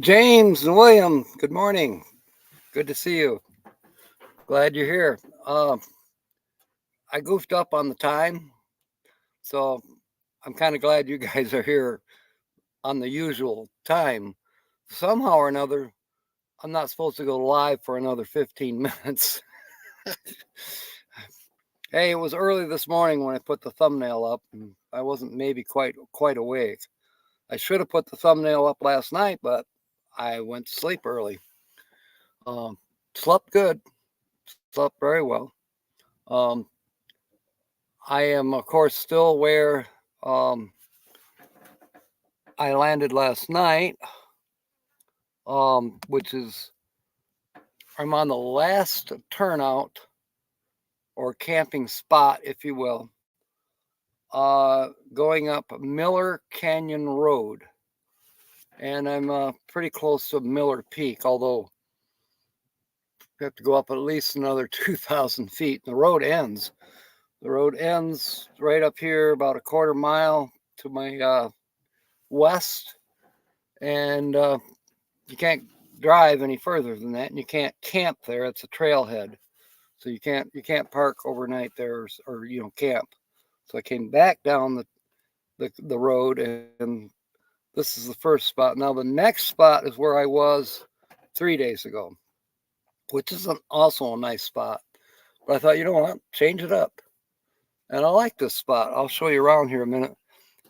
James and William, good morning. Good to see you. Glad you're here. I goofed up on the time, so I'm kind of glad you guys are here on the usual time. Somehow or another, I'm not supposed to go live for another 15 minutes. Hey, it was early this morning when I put the thumbnail up, and I wasn't maybe quite awake. I should have put the thumbnail up last night, but I went to sleep early. Um, Slept good, slept very well. Um, I am, of course, still where um, I landed last night, which is I'm on the last turnout or camping spot, if you will, going up Miller Canyon Road. And I'm pretty close to Miller Peak, although you have to go up at least another 2,000 feet. The road ends. The road ends right up here, about a quarter mile to my west, and you can't drive any further than that, and you can't camp there. It's a trailhead, so you can't park overnight there or camp. So I came back down the road, and this is the first spot. Now the next spot is where I was 3 days ago, which is also a nice spot. But I thought, you know what, change it up, and I like this spot. I'll show you around here a minute.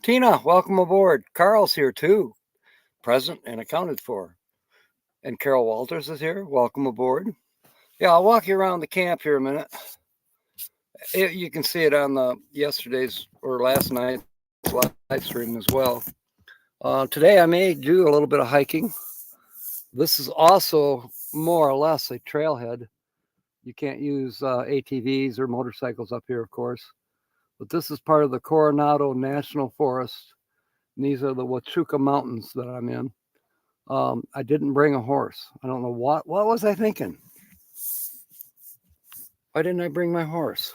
Tina, welcome aboard. Carl's here too, present and accounted for. And Carol Walters is here. Welcome aboard. Yeah, I'll walk you around the camp here a minute. You can see it on the yesterday's or last night's live stream as well. Today I may do a little bit of hiking. This is also more or less a trailhead. You can't use ATVs or motorcycles up here, of course. But this is part of the Coronado National Forest. And these are the Huachuca Mountains that I'm in. I didn't bring a horse. I don't know what was I thinking? Why didn't I bring my horse?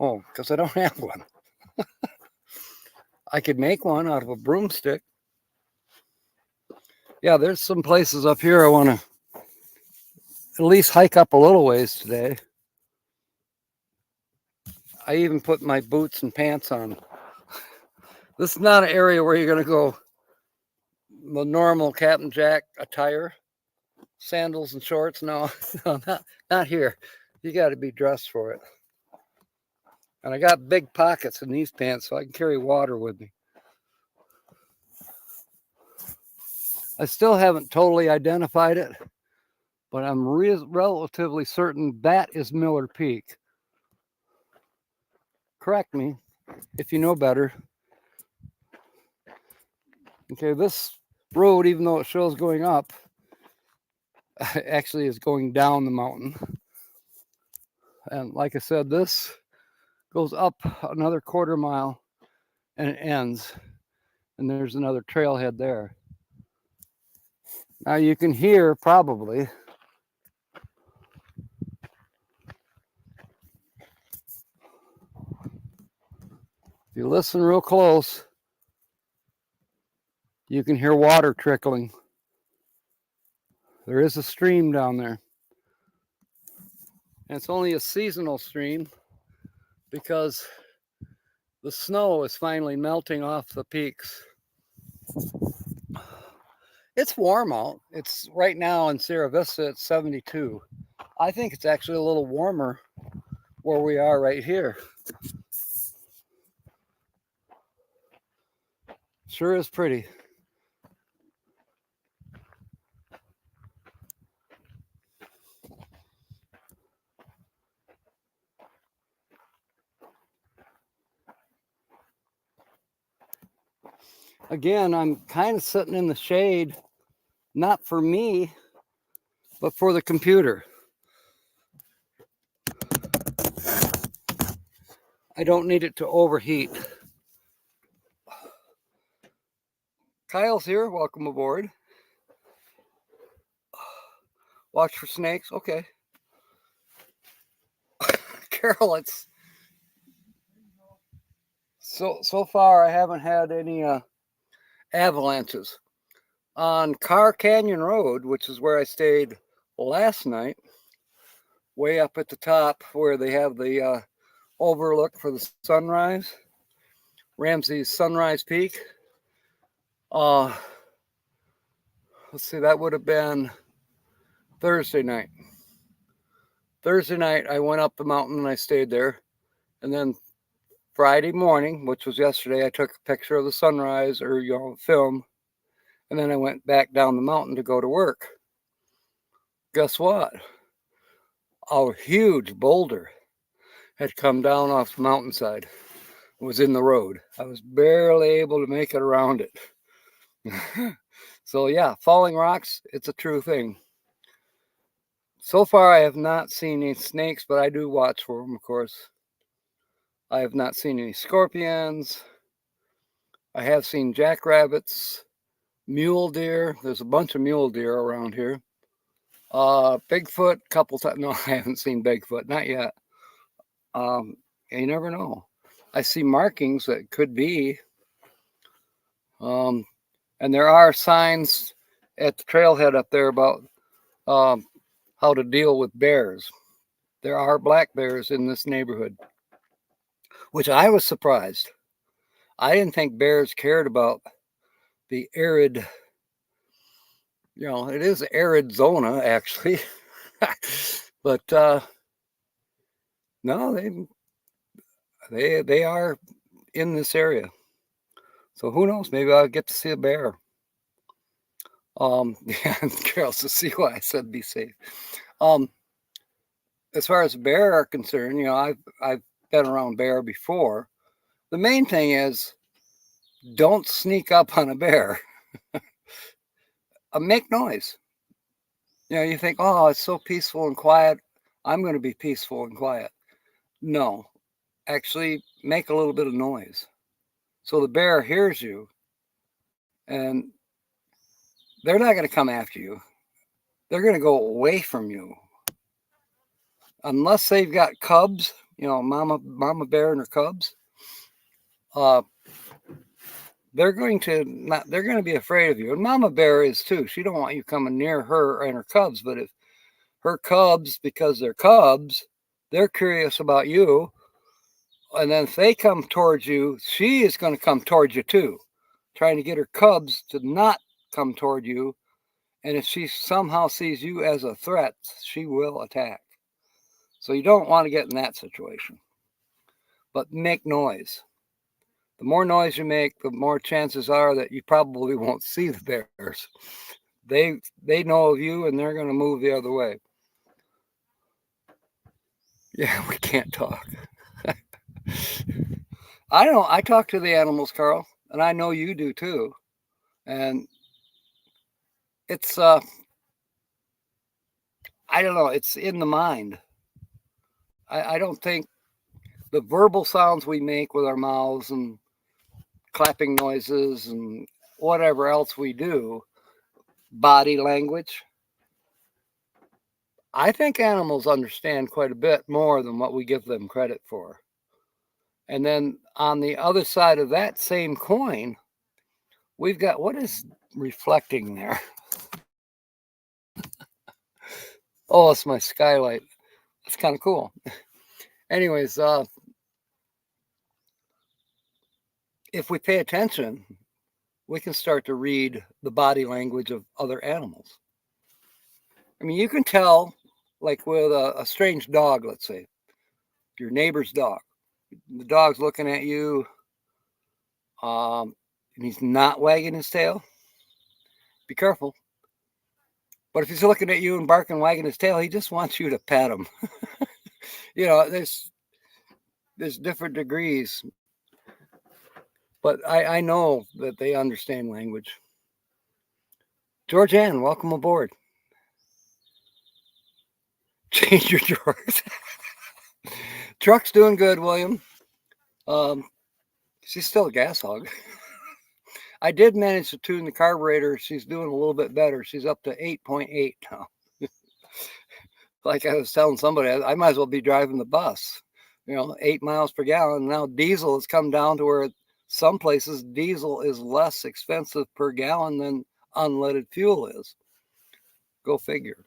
Oh, because I don't have one. I could make one out of a broomstick. Yeah, there's some places up here I want to at least hike up a little ways today. I even put my boots and pants on. This is not an area where you're going to go the normal Captain Jack attire, sandals and shorts. No, no, not here. You got to be dressed for it. And I got big pockets in these pants so I can carry water with me. I still haven't totally identified it, but I'm relatively certain that is Miller Peak. Correct me if you know better. Okay, this road, even though it shows going up, actually is going down the mountain. And like I said, this goes up another quarter mile and it ends. And there's another trailhead there. Now you can hear probably if you listen real close, you can hear water trickling. There is a stream down there. And it's only a seasonal stream because the snow is finally melting off the peaks. It's warm out. It's right now in Sierra Vista, it's 72. I think it's actually a little warmer where we are right here. Sure is pretty. Again, I'm kind of sitting in the shade, not for me, but for the computer. I don't need it to overheat. Kyle's here. Welcome aboard. Watch for snakes. Okay. Carol, it's so far I haven't had any avalanches. On Car Canyon Road, which is where I stayed last night, way up at the top where they have the overlook for the sunrise, Ramsey's Sunrise Peak. Let's see, that would have been Thursday night. Thursday night, I went up the mountain and I stayed there. And then Friday morning, which was yesterday, I took a picture of the sunrise or, film. And then I went back down the mountain to go to work. Guess what? A huge boulder had come down off the mountainside. It was in the road. I was barely able to make it around it. So yeah, falling rocks, it's a true thing. So far, I have not seen any snakes, but I do watch for them, of course. I have not seen any scorpions. I have seen jackrabbits, mule deer. There's a bunch of mule deer around here. Bigfoot, couple times. No, I haven't seen Bigfoot, not yet. You never know. I see markings that could be. And there are signs at the trailhead up there about how to deal with bears. There are black bears in this neighborhood, which I was surprised. I didn't think bears cared about the arid, it is Arizona actually, but no, they are in this area. So who knows? Maybe I'll get to see a bear. Yeah, Carol's to see why I said be safe. As far as bear are concerned, I've been around bear before. The main thing is don't sneak up on a bear. Make noise. You think, oh, it's so peaceful and quiet. I'm going to be peaceful and quiet. No, actually make a little bit of noise. So the bear hears you and they're not going to come after you. They're going to go away from you. Unless they've got cubs, mama bear and her cubs, they're going to be afraid of you. And mama bear is too. She don't want you coming near her and her cubs. But if her cubs, because they're cubs, they're curious about you. And then if they come towards you, she is going to come towards you too, trying to get her cubs to not come toward you. And if she somehow sees you as a threat, she will attack. So you don't want to get in that situation. But make noise. The more noise you make, the more chances are that you probably won't see the bears. They know of you and they're going to move the other way. Yeah, we can't talk. I don't know. I talk to the animals, Carl, and I know you do too. And it's I don't know, it's in the mind. I don't think the verbal sounds we make with our mouths and clapping noises and whatever else we do, body language, I think animals understand quite a bit more than what we give them credit for. And then on the other side of that same coin, we've got, what is reflecting there? Oh, it's my skylight. That's kind of cool. Anyways, if we pay attention, we can start to read the body language of other animals. I mean, you can tell, like with a strange dog, let's say, your neighbor's dog. The dog's looking at you, and he's not wagging his tail. Be careful. But if he's looking at you and barking, wagging his tail, he just wants you to pet him. There's different degrees. But I know that they understand language. Georgianne, welcome aboard. Change your drawers. Truck's doing good, William. She's still a gas hog. I did manage to tune the carburetor. She's doing a little bit better. She's up to 8.8 now. Like I was telling somebody, I might as well be driving the bus. 8 miles per gallon. Now diesel has come down to where some places diesel is less expensive per gallon than unleaded fuel is. Go figure.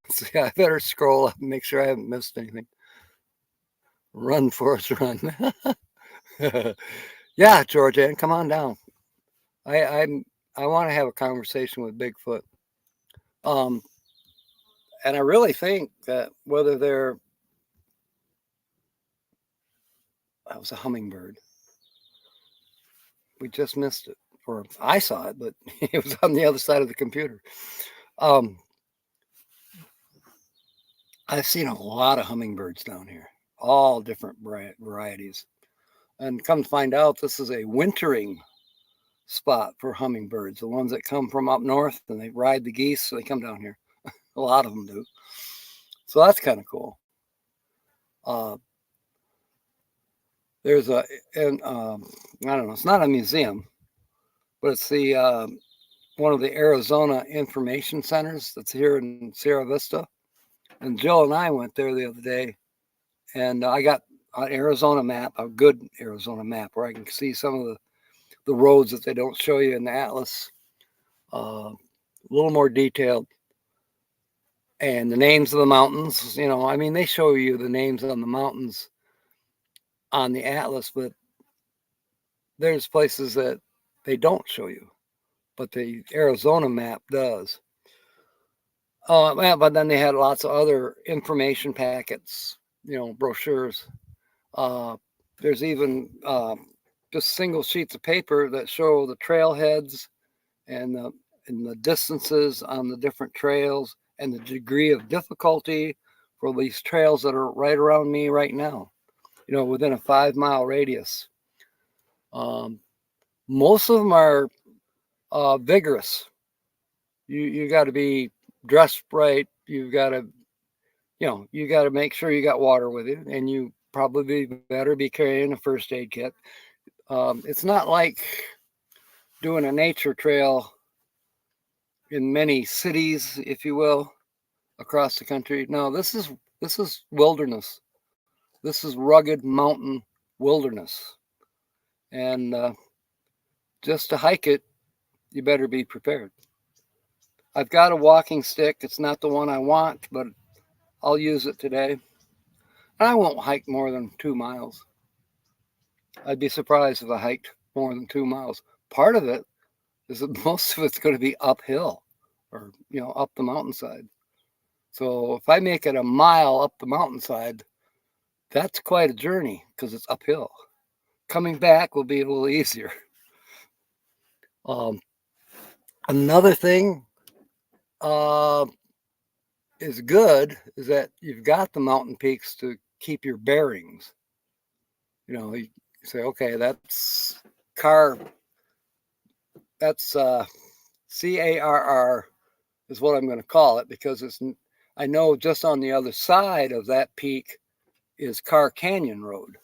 So yeah, I better scroll up and make sure I haven't missed anything. Run, Forrest, run. Yeah, Georgia, come on down. I want to have a conversation with Bigfoot. Um, and I really think that whether they're, that was a hummingbird. We just missed it, or I saw it, but it was on the other side of the computer. Um, I've seen a lot of hummingbirds down here, all different varieties. And come to find out, this is a wintering spot for hummingbirds, the ones that come from up north and they ride the geese, so they come down here. A lot of them do. So that's kind of cool. There's I don't know, it's not a museum, but it's the one of the Arizona information centers that's here in Sierra Vista. And Jill and I went there the other day, and I got an Arizona map, a good Arizona map, where I can see some of the roads that they don't show you in the atlas, a little more detailed. And the names of the mountains, you know, I mean, they show you the names on the mountains on the atlas, but there's places that they don't show you, but the Arizona map does. But then they had lots of other information packets, you know, brochures. There's even just single sheets of paper that show the trailheads and the distances on the different trails and the degree of difficulty for these trails that are right around me right now, you know, within a 5-mile radius. Most of them are vigorous. You got to be dressed right. You've got to, you know, you got to make sure you got water with you, and you probably better be carrying a first aid kit. It's not like doing a nature trail in many cities, if you will, across the country. No, this is wilderness. This is rugged mountain wilderness, and just to hike it, you better be prepared. I've got a walking stick. It's not the one I want, but I'll use it today. And I won't hike more than 2 miles. I'd be surprised if I hiked more than 2 miles. Part of it is that most of it's going to be uphill, or, you know, up the mountainside. So if I make it a mile up the mountainside, that's quite a journey because it's uphill. Coming back will be a little easier. Another thing is good is that you've got the mountain peaks to keep your bearings. You know, you say, okay, that's CARR is what I'm going to call it, because it's, I know just on the other side of that peak is Carr Canyon Road.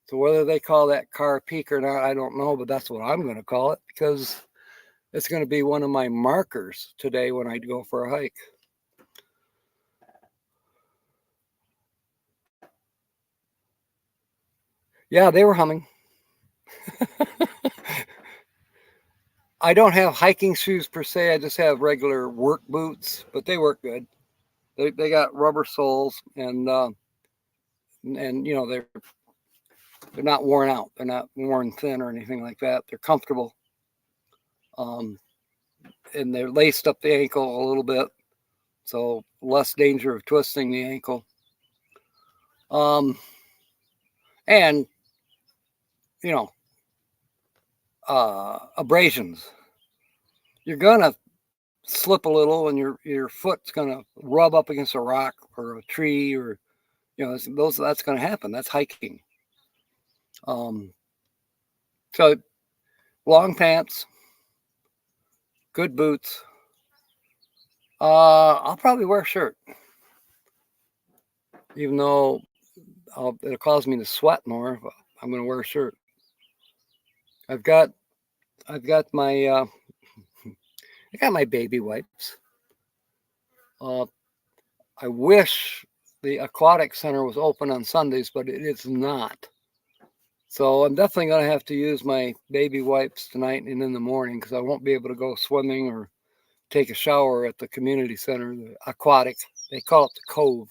So whether they call that Carr Peak or not, I don't know, but that's what I'm going to call it, because it's going to be one of my markers today when I go for a hike. Yeah, they were humming. I don't have hiking shoes per se. I just have regular work boots, but they work good. They got rubber soles, and you know, they're not worn out. They're not worn thin or anything like that. They're comfortable. And they're laced up the ankle a little bit, so less danger of twisting the ankle. And you know, abrasions. You're gonna slip a little, and your foot's gonna rub up against a rock or a tree, or, you know, that's gonna happen. That's hiking. So long pants, good boots. I'll probably wear a shirt, even though it'll cause me to sweat more. I'm going to wear a shirt. I've got my I got my baby wipes. I wish the aquatic center was open on Sundays, but it is not. So I'm definitely going to have to use my baby wipes tonight and in the morning because I won't be able to go swimming or take a shower at the community center, the aquatic. They call it the Cove.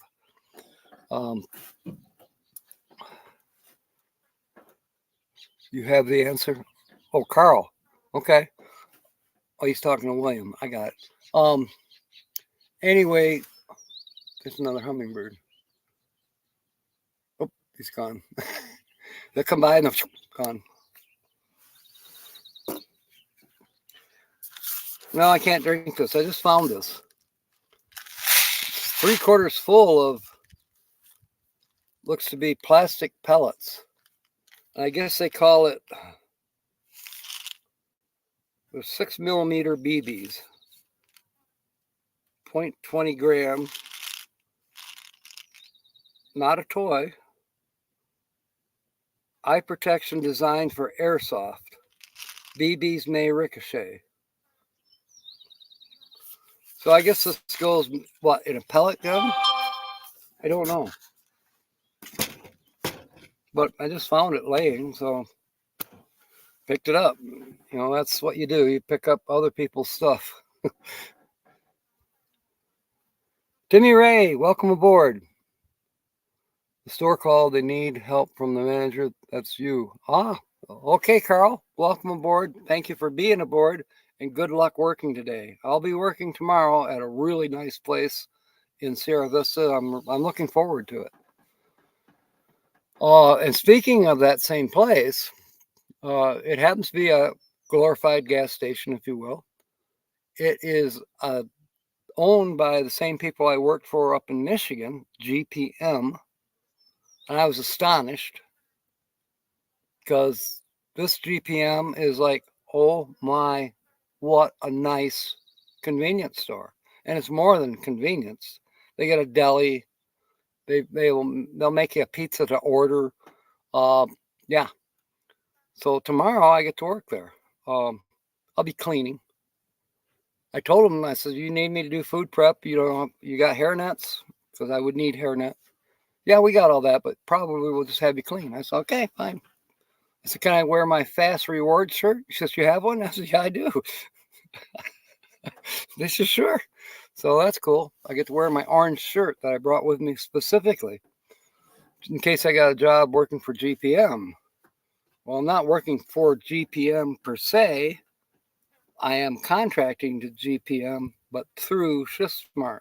You have the answer? Oh, Carl. Okay. Oh, he's talking to William. I got it. Anyway, there's another hummingbird. Oh, he's gone. They'll come by and they're gone. No, I can't drink this. I just found this. It's 3/4 full of, looks to be plastic pellets. I guess they call it, there's 6mm BBs, 0.20 gram, not a toy. Eye protection designed for airsoft. BBs may ricochet. So I guess this goes, what, in a pellet gun? I don't know. But I just found it laying, so picked it up. You know, that's what you do. You pick up other people's stuff. Timmy Ray, welcome aboard. The store called. They need help from the manager. That's you. Ah, okay, Carl. Welcome aboard. Thank you for being aboard, and good luck working today. I'll be working tomorrow at a really nice place in Sierra Vista. I'm looking forward to it. And speaking of that same place, it happens to be a glorified gas station, if you will. It is owned by the same people I worked for up in Michigan, GPM. And I was astonished because this GPM is like, oh my, what a nice convenience store. And it's more than convenience. They got a deli. They'll make you a pizza to order. Yeah. So tomorrow I get to work there. I'll be cleaning. I told them, I said, you need me to do food prep? You got hair nets? Because I would need hair net. Yeah, we got all that, but probably we'll just have you clean. I said, okay, fine. I said, can I wear my Fast Reward shirt? She says, you have one? I said, yeah, I do. This is sure. So that's cool. I get to wear my orange shirt that I brought with me specifically in case I got a job working for GPM. Well, I'm not working for GPM per se. I am contracting to GPM, but through ShiftSmart.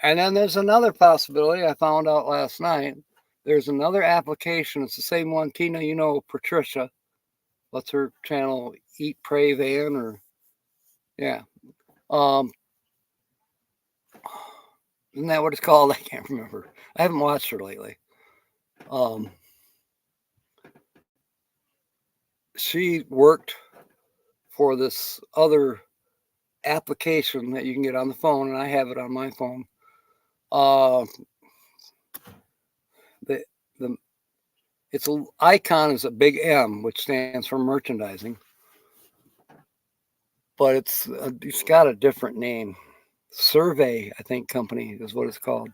And then there's another possibility I found out last night. There's another application. It's the same one. Tina, you know Patricia. What's her channel? Eat, Pray, Van, or yeah. Isn't that what it's called? I can't remember. I haven't watched her lately. She worked for this other application that you can get on the phone, and I have it on my phone. Its icon is a big M, which stands for merchandising, but it's got a different name. Survey, I think, company is what it's called.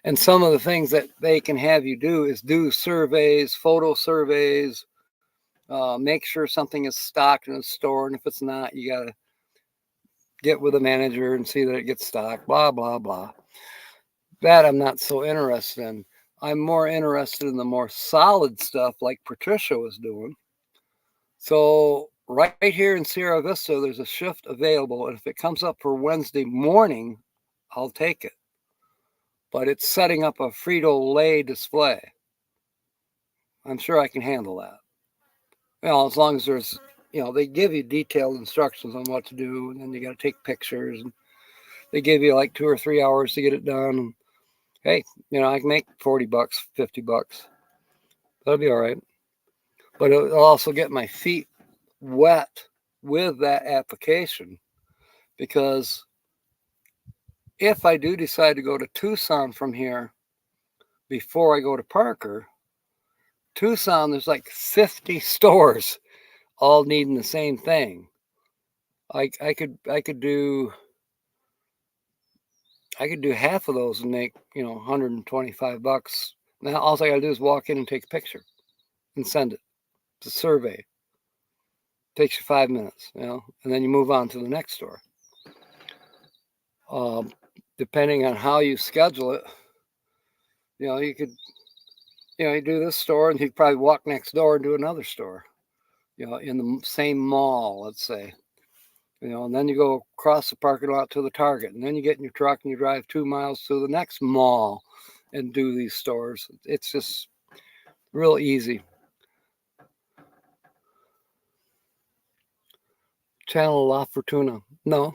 And some of the things that they can have you do is do surveys, photo surveys, make sure something is stocked in a store, and if it's not, you got to get with a manager and see that it gets stocked, blah, blah, blah. That I'm not so interested in. I'm more interested in the more solid stuff like Patricia was doing. So right here in Sierra Vista, there's a shift available. And if it comes up for Wednesday morning, I'll take it. But it's setting up a Frito-Lay display. I'm sure I can handle that. As long as there's, they give you detailed instructions on what to do. And then you got to take pictures. And they give you like 2 or 3 hours to get it done. And hey, I can make $40, $50. That'll be all right. But it'll also get my feet wet with that application, because if I do decide to go to Tucson from here before I go to Parker, Tucson, there's like 50 stores all needing the same thing. I could do half of those and make $125. Now all I gotta do is walk in and take a picture. and send it to survey. Takes you 5 minutes, and then you move on to the next store. Depending on how you schedule it, you could, you do this store and you'd probably walk next door and do another store, in the same mall, let's say, and then you go across the parking lot to the Target, and then you get in your truck and you drive 2 miles to the next mall and do these stores. It's just real easy. Channel La Fortuna. No,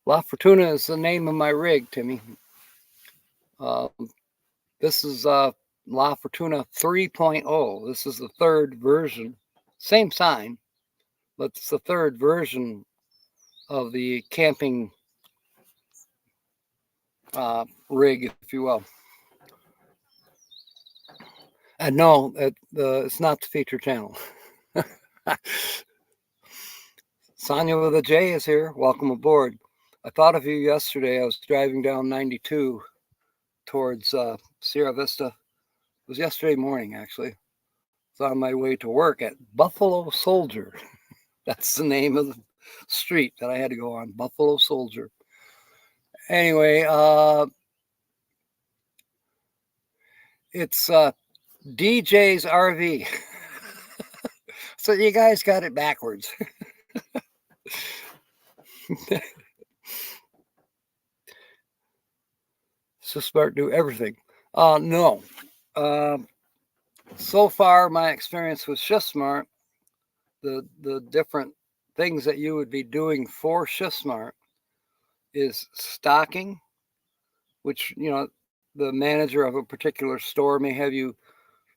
La Fortuna is the name of my rig, Timmy. This is La Fortuna 3.0. This is the third version. Same sign, but it's the third version of the camping rig, if you will. And no, it's not the feature channel. Sonia with a J is here. Welcome aboard. I thought of you yesterday. I was driving down 92 towards Sierra Vista. It was yesterday morning, actually. I was on my way to work at Buffalo Soldier. That's the name of the street that I had to go on, Buffalo Soldier. Anyway, it's DJ's RV. So you guys got it backwards. So smart, do everything. No. So far, my experience with Shift Smart, the different things that you would be doing for Shift Smart is stocking, which, the manager of a particular store may have you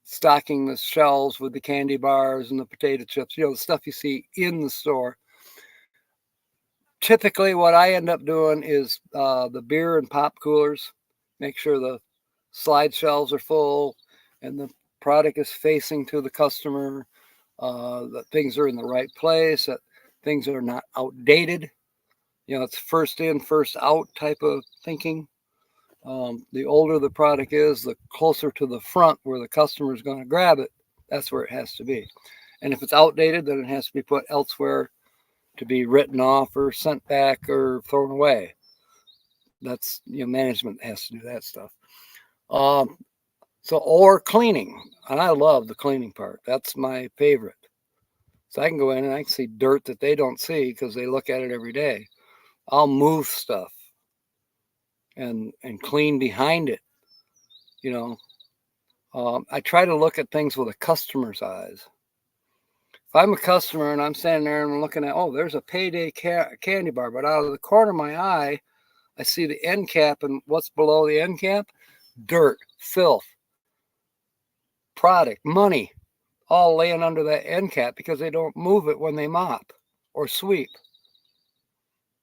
stocking the shelves with the candy bars and the potato chips, the stuff you see in the store. Typically, what I end up doing is the beer and pop coolers. Make sure the slide shelves are full and the product is facing to the customer, that things are in the right place, that things are not outdated. It's first in, first out type of thinking. The older the product is, the closer to the front where the customer is going to grab it. That's where it has to be. And if it's outdated, then it has to be put elsewhere to be written off or sent back or thrown away. That's, management has to do that stuff. Or cleaning. And I love the cleaning part. That's my favorite. So I can go in and I can see dirt that they don't see because they look at it every day. I'll move stuff and clean behind it. I try to look at things with a customer's eyes. If I'm a customer and I'm standing there and I'm looking at, there's a Payday candy bar, but out of the corner of my eye, I see the end cap, and what's below the end cap? Dirt, filth, product, money, all laying under that end cap because they don't move it when they mop or sweep.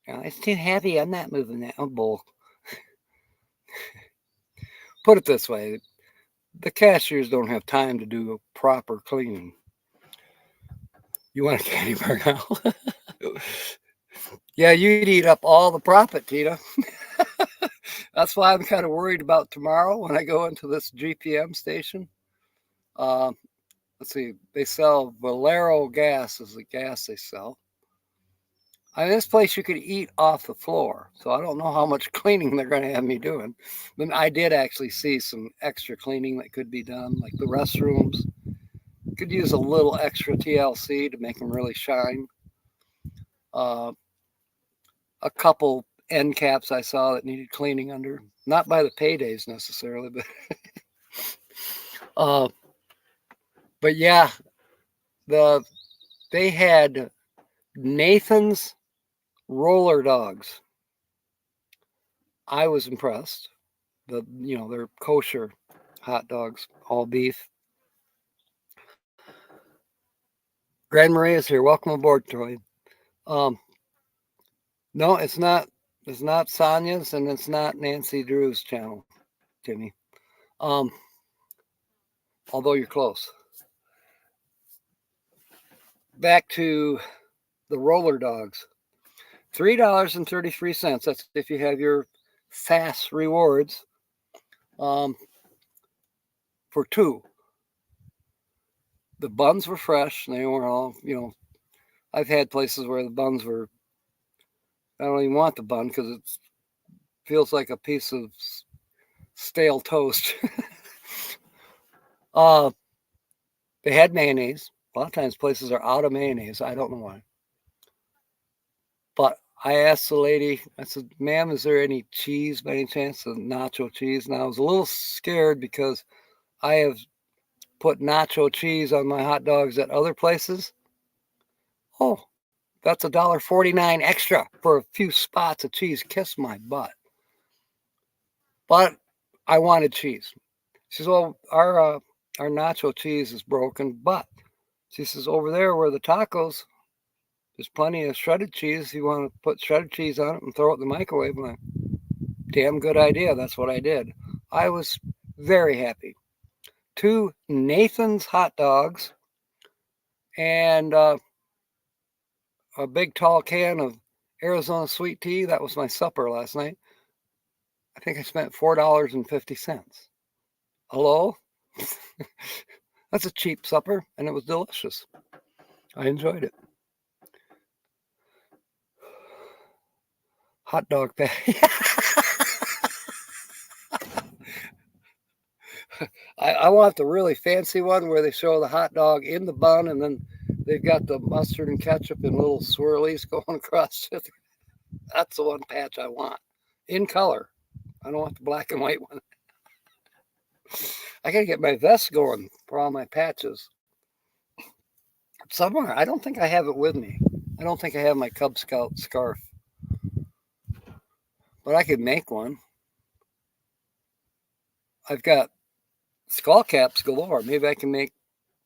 It's too heavy. I'm not moving that. Oh, bull. Put it this way. The cashiers don't have time to do a proper cleaning. You want a candy bar now? Yeah, you'd eat up all the profit, Tita. That's why I'm kind of worried about tomorrow when I go into this GPM station. Let's see, they sell Valero gas is the gas they sell. This place you could eat off the floor, so I don't know how much cleaning they're going to have me doing. But I did actually see some extra cleaning that could be done, like the restrooms. Could use a little extra TLC to make them really shine. A couple end caps I saw that needed cleaning under, not by the Paydays necessarily, but yeah, they had Nathan's roller dogs. I was impressed. They're kosher hot dogs, all beef. Grand Maria's here. Welcome aboard, Troy. No, it's not. It's not Sonia's, and it's not Nancy Drew's channel, Timmy. Although you're close. Back to the roller dogs. $3.33. That's if you have your fast rewards. For two. the buns were fresh. They were all, I've had places where the buns were, I don't even want the bun because it feels like a piece of stale toast. They had mayonnaise. A lot of times places are out of mayonnaise. I don't know why. But I asked the lady, I said, ma'am, is there any cheese by any chance? The nacho cheese. And I was a little scared because I have put nacho cheese on my hot dogs at other places. Oh, that's $1.49 extra for a few spots of cheese. Kiss my butt. But I wanted cheese. She says, well, our nacho cheese is broken, but she says, over there where the tacos, there's plenty of shredded cheese. You want to put shredded cheese on it and throw it in the microwave. I'm like, damn good idea. That's what I did. I was very happy. 2 Nathan's hot dogs and a big tall can of Arizona sweet tea. That was my supper last night. I think I spent $4.50. Hello? That's a cheap supper, and it was delicious. I enjoyed it. Hot dog patty. I want the really fancy one where they show the hot dog in the bun and then they've got the mustard and ketchup and little swirlies going across it. That's the one patch I want. In color. I don't want the black and white one. I gotta get my vest going for all my patches. Somewhere. I don't think I have it with me. I don't think I have my Cub Scout scarf. But I could make one. I've got skull caps galore. Maybe I can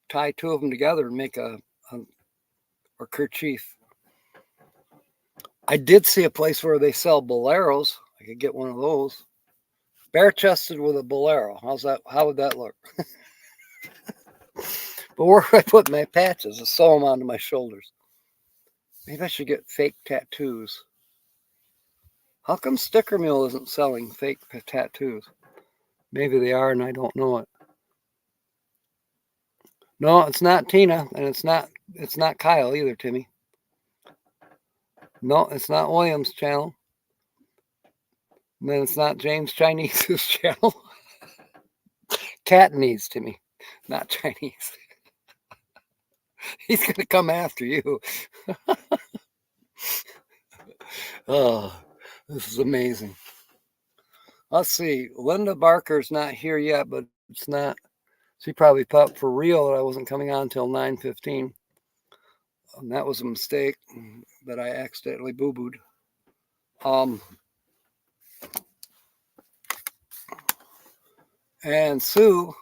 tie 2 of them together and make a or kerchief. I did see a place where they sell boleros. I could get one of those. Bare chested with a bolero. How's that? How would that look? But where do I put my patches? I sew them onto my shoulders. Maybe I should get fake tattoos. How come Sticker Mill isn't selling fake tattoos? Maybe they are and I don't know it. No, it's not Tina, and it's not Kyle either, Timmy. No, it's not William's channel. And then it's not James Chinese's channel. Cantonese, Timmy, not Chinese. He's gonna come after you. Oh, this is amazing. Let's see. Linda Barker's not here yet, but it's not. She probably thought for real that I wasn't coming on until 9:15. And that was a mistake that I accidentally boo-booed. And Sue,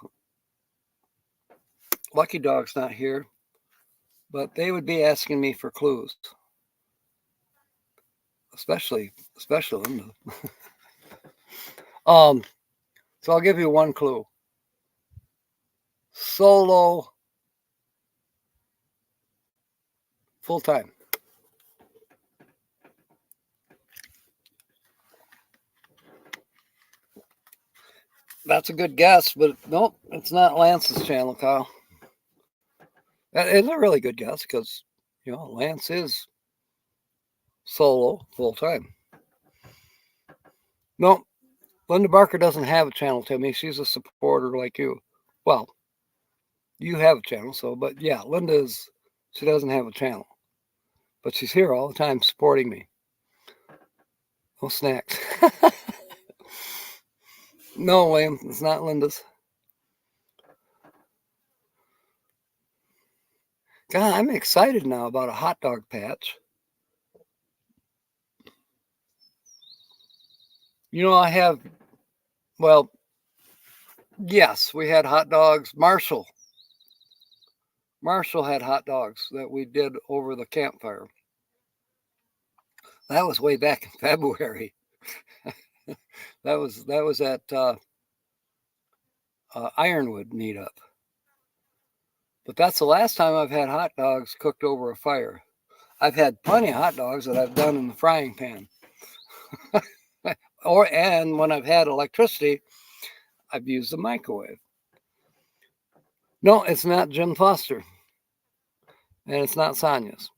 Lucky Dog's not here, but they would be asking me for clues. Especially Linda. So I'll give you one clue. Solo, full time. That's a good guess, but nope, it's not Lance's channel, Kyle. That is a really good guess because, Lance is solo full time. No, Linda Barker doesn't have a channel, Timmy. She's a supporter like you. Well, you have a channel, but yeah, she doesn't have a channel. But she's here all the time supporting me. No snacks. No, William, it's not Linda's. God, I'm excited now about a hot dog patch. I have, well, yes, we had hot dogs. Marshall had hot dogs that we did over the campfire. That was way back in February. that was at Ironwood meetup. But that's the last time I've had hot dogs cooked over a fire. I've had plenty of hot dogs that I've done in the frying pan. And when I've had electricity, I've used the microwave. No, it's not Jim Foster. And it's not Sonia's.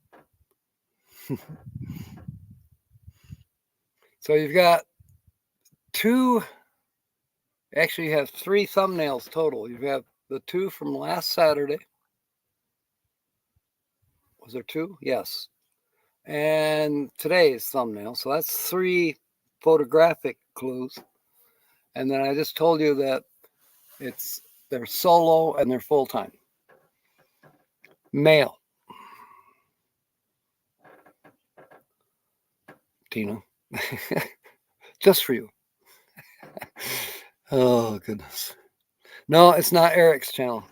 So you've got actually you have 3 thumbnails total. You have the 2 from last Saturday. Was there 2? Yes. And today's thumbnail. So that's 3 photographic clues. And then I just told you that they're solo and they're full-time. Male. Tina. Just for you. Oh, goodness. No, it's not Eric's channel.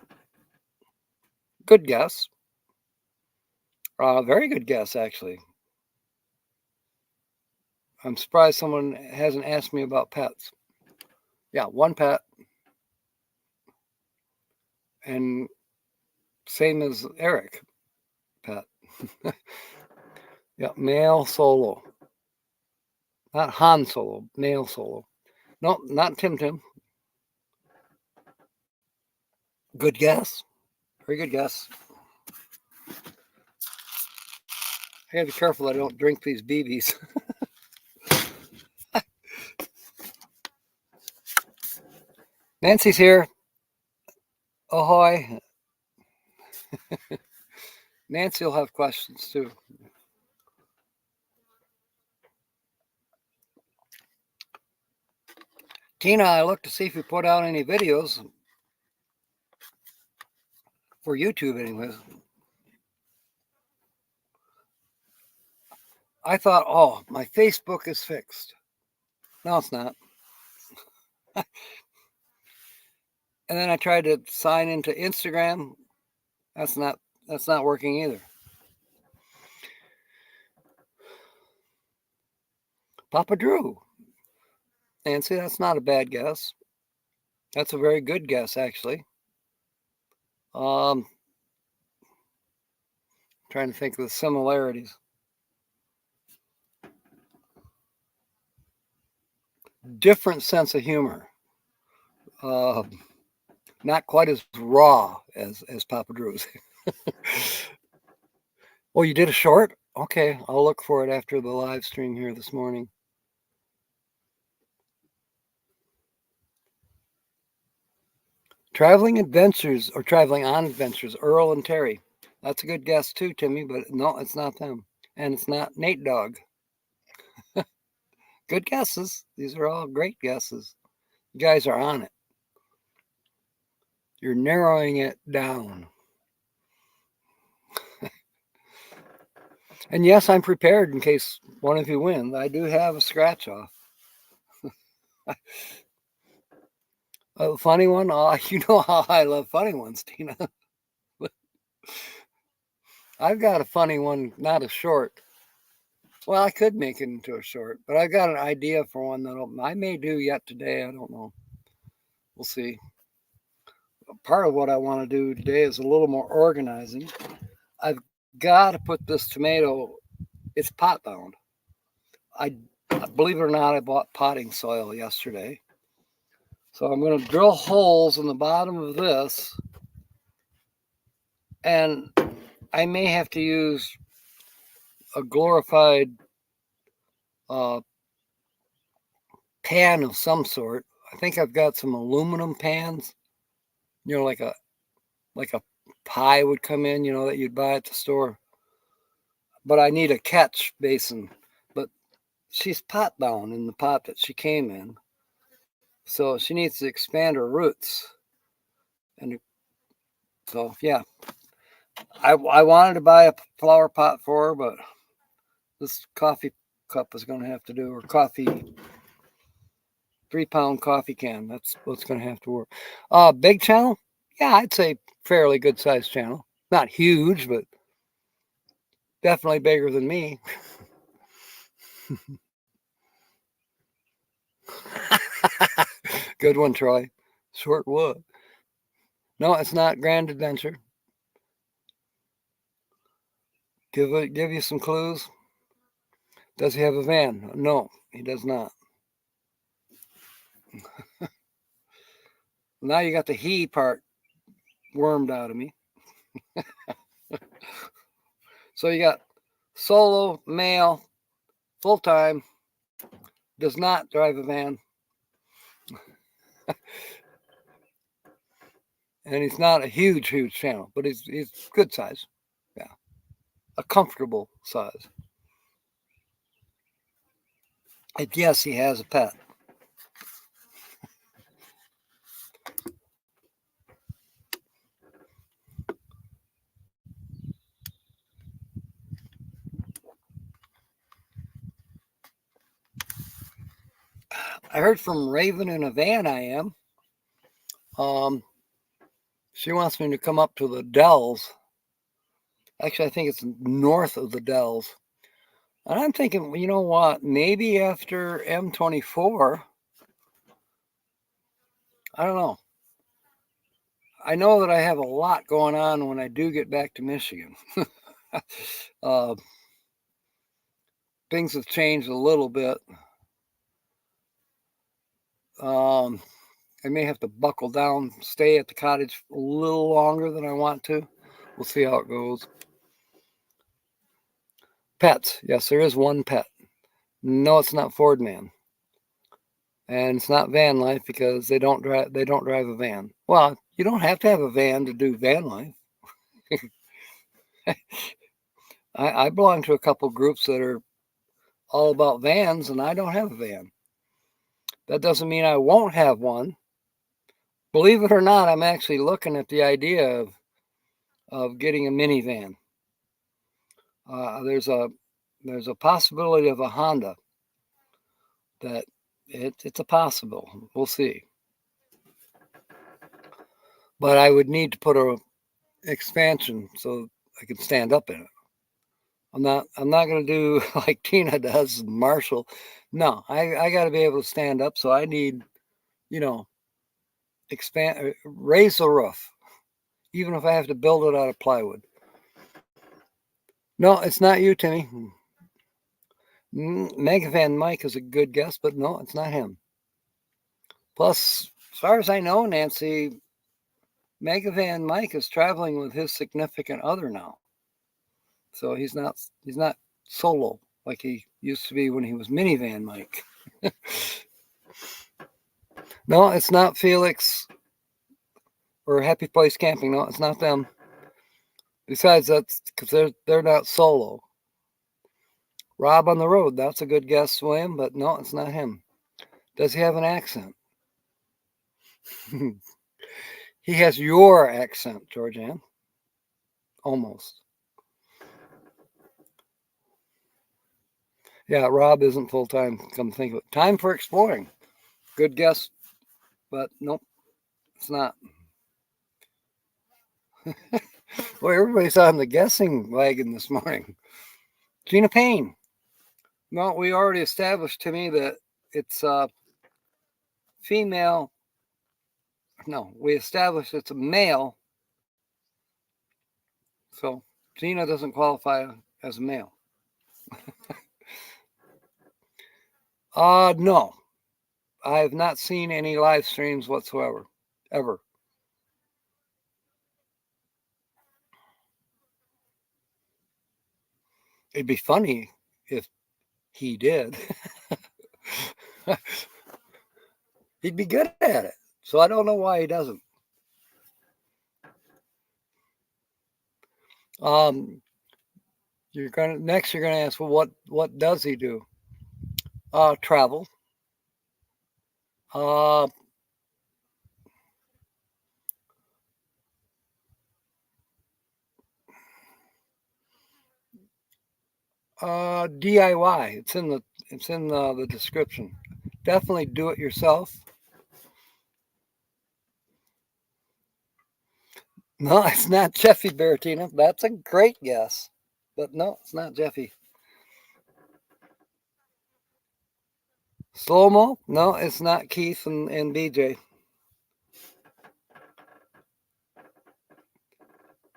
Good guess. Very good guess, actually. I'm surprised someone hasn't asked me about pets. Yeah, 1 pet. And same as Eric, pet. Yeah, male solo. Not Han Solo, male solo. No, not Tim Tim. Good guess. Very good guess. I gotta be careful I don't drink these BBs. Nancy's here. Ahoy. Nancy will have questions too. Tina, I looked to see if you put out any videos for YouTube anyways. I thought, oh, my Facebook is fixed. No, it's not. And then I tried to sign into Instagram. That's not working either. Papa Drew. Nancy, that's not a bad guess. That's a very good guess, actually. Trying to think of the similarities. Different sense of humor. Not quite as raw as Papa Drew's. Oh, you did a short? Okay, I'll look for it after the live stream here this morning. Traveling Adventures or Traveling on Adventures, Earl and Terry. That's a good guess too, Timmy, but no, it's not them. And it's not Nate Dogg. Good guesses. These are all great guesses. You guys are on it. You're narrowing it down. And yes, I'm prepared in case one of you wins. I do have a scratch off. A funny one? Oh, you know how I love funny ones, Tina. I've got a funny one, not a short. Well, I could make it into a short, but I've got an idea for one that I may do yet today. I don't know. We'll see. Part of what I want to do today is a little more organizing. I've got to put this tomato, it's pot bound. I believe it or not, I bought potting soil yesterday. So I'm going to drill holes in the bottom of this, and I may have to use a glorified pan of some sort. I think I've got some aluminum pans, you know, like a pie would come in, you know, that you'd buy at the store. But I need a catch basin. But she's pot bound in the pot that she came in, so she needs to expand her roots. And so, yeah, I wanted to buy a flower pot for her, but this coffee cup is going to have to do, or coffee 3-pound coffee can. That's what's going to have to work. Big channel? Yeah, I'd say fairly good sized channel. Not huge, but definitely bigger than me. Good one, Troy. Short what? No, it's not Grand Adventure. Give you some clues. Does he have a van? No, he does not. Now you got the he part wormed out of me. So you got solo, male, full-time, does not drive a van. And he's not a huge channel, but he's good size. Yeah. A comfortable size. And yes, he has a pet. I heard from Raven in a van I am. She wants me to come up to the Dells. Actually, I think it's north of the Dells. And I'm thinking, you know what? Maybe after M24, I don't know. I know that I have a lot going on when I do get back to Michigan. Things have changed a little bit. I may have to buckle down, stay at the cottage a little longer than I want to. We'll see how it goes. Pets. Yes, there is one pet. No, it's not Ford Man. And it's not van life because they don't drive a van. Well, you don't have to have a van to do van life. I belong to a couple groups that are all about vans, and I don't have a van. That doesn't mean I won't have one. Believe it or not, I'm actually looking at the idea of getting a minivan. There's a possibility of a Honda that it's a possible. We'll see. But I would need to put a expansion so I can stand up in it. I'm not going to do like Tina does and Marshall. No, I got to be able to stand up. So I need, raise the roof, even if I have to build it out of plywood. No, it's not you, Timmy. Megavan Mike is a good guess, but no, it's not him. Plus, as far as I know, Nancy, Megavan Mike is traveling with his significant other now. So he's not solo like he used to be when he was Minivan Mike. No, it's not Felix or Happy Place Camping. No, it's not them. Besides, that's because they're not solo. Rob on the Road, that's a good guess, William, but no, it's not him. Does he have an accent? He has your accent, Georgianne. Almost. Yeah, Rob isn't full-time, come think of it. Time for exploring. Good guess, but nope, it's not. Boy, everybody's on the guessing wagon this morning. Gina Payne. No, we already established, Timmy, that it's female. No, we established it's a male. So Gina doesn't qualify as a male. No. I have not seen any live streams whatsoever, ever. It'd be funny if he did. He'd be good at it. So I don't know why he doesn't. You're gonna ask, well, what does he do? Travel. DIY. It's in the description. Definitely do it yourself. No, it's not Jeffy Baratina. That's a great guess. But no, it's not Jeffy. Slow mo? No, it's not Keith and BJ.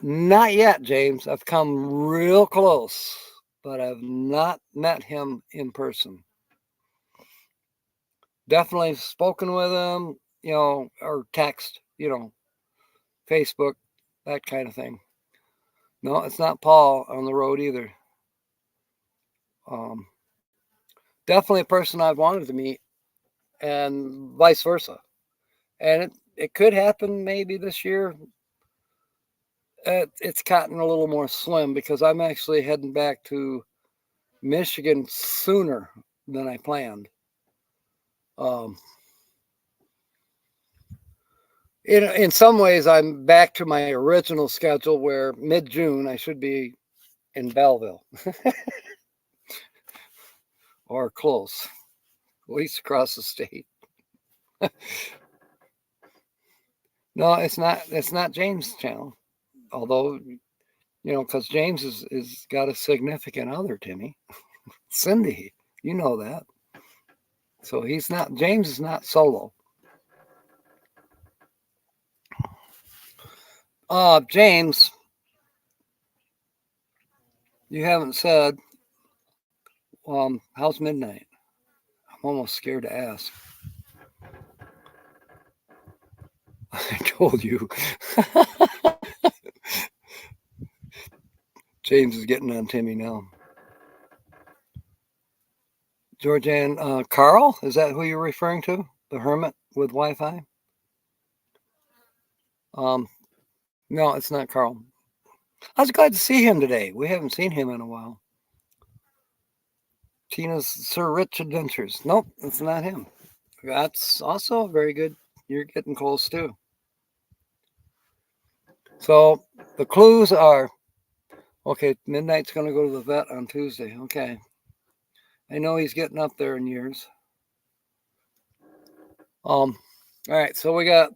Not yet, James. I've come real close, but I've not met him in person. Definitely spoken with him, or text, Facebook, that kind of thing. No, it's not Paul on the road either. Definitely a person I've wanted to meet, and vice versa. And it could happen maybe this year. It's gotten a little more slim because I'm actually heading back to Michigan sooner than I planned. In some ways, I'm back to my original schedule where mid-June I should be in Belleville or close, at least across the state. No, it's not. It's not James' channel, although because James is got a significant other, Timmy, Cindy. You know that. So he's not. James is not solo. James, you haven't said. How's midnight? I'm almost scared to ask. I told you. James is getting on Timmy now. Georgianne, Carl, is that who you're referring to? The hermit with Wi-Fi? No, it's not Carl. I was glad to see him today. We haven't seen him in a while. Tina's Sir Rich Adventures. Nope, it's not him. That's also very good. You're getting close too. So the clues are, okay, Midnight's going to go to the vet on Tuesday. Okay. I know he's getting up there in years. All right, so we got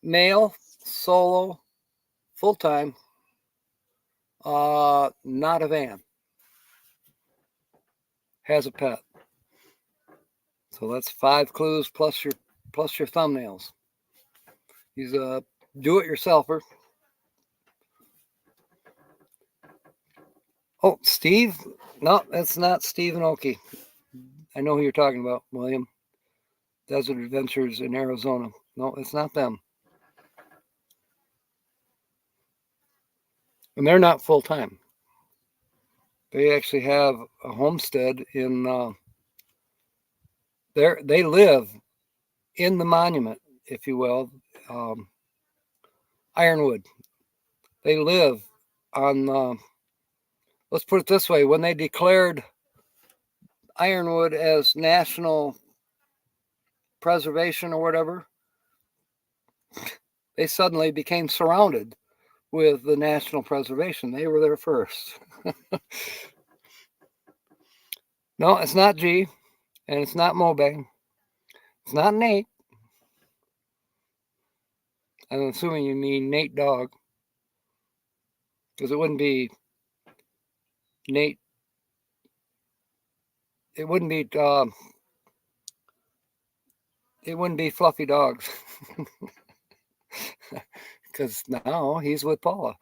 male, solo, full-time, not a van, has a pet. So that's 5 clues plus your thumbnails. He's a do-it-yourselfer. Oh, Steve? No, that's not Steve and Oki. I know who you're talking about, William. Desert Adventures in Arizona. No, it's not them. And they're not full-time. They actually have a homestead in, they live in the monument, if you will, Ironwood. They live on, let's put it this way, when they declared Ironwood as national preservation or whatever, they suddenly became surrounded with the national preservation. They were there first. No, it's not G, and it's not Mobang. It's not Nate. I'm assuming you mean Nate Dog, because it wouldn't be Nate. It wouldn't be. It wouldn't be Fluffy Dogs, because now he's with Paula.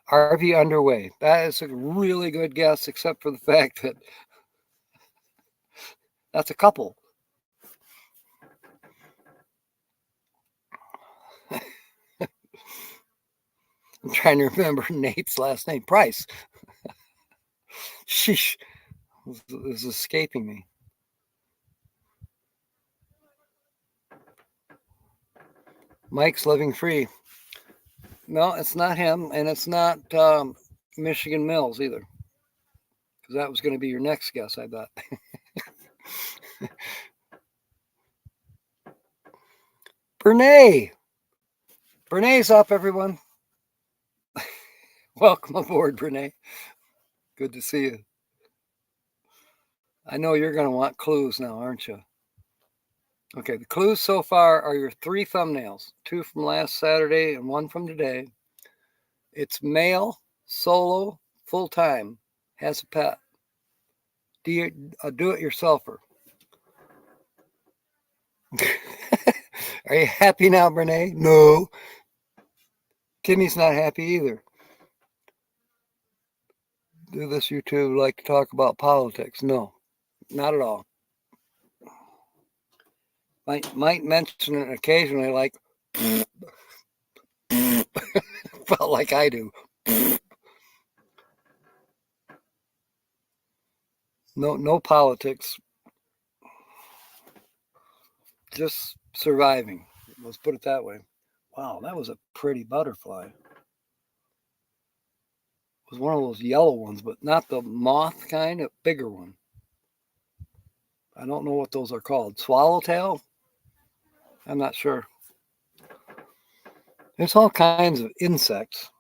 RV underway. That is a really good guess, except for the fact that that's a couple. I'm trying to remember Nate's last name. Price. Sheesh. This is escaping me. Mike's living free. No, it's not him, and it's not Michigan Mills either, because that was going to be your next guess, I bet. Brene. Brene's up, everyone. Welcome aboard, Brene. Good to see you. I know you're going to want clues now, aren't you? Okay, the clues so far are your 3 thumbnails, 2 from last Saturday and 1 from today. It's male, solo, full-time, has a pet. A do-it-yourselfer. Are you happy now, Brene? No. Timmy's not happy either. Do this YouTube like to talk about politics? No, not at all. Might mention it occasionally, like felt like I do. No politics, just surviving. Let's put it that way. Wow, that was a pretty butterfly. It was one of those yellow ones, but not the moth kind, a bigger one. I don't know what those are called. Swallowtail? I'm not sure. There's all kinds of insects.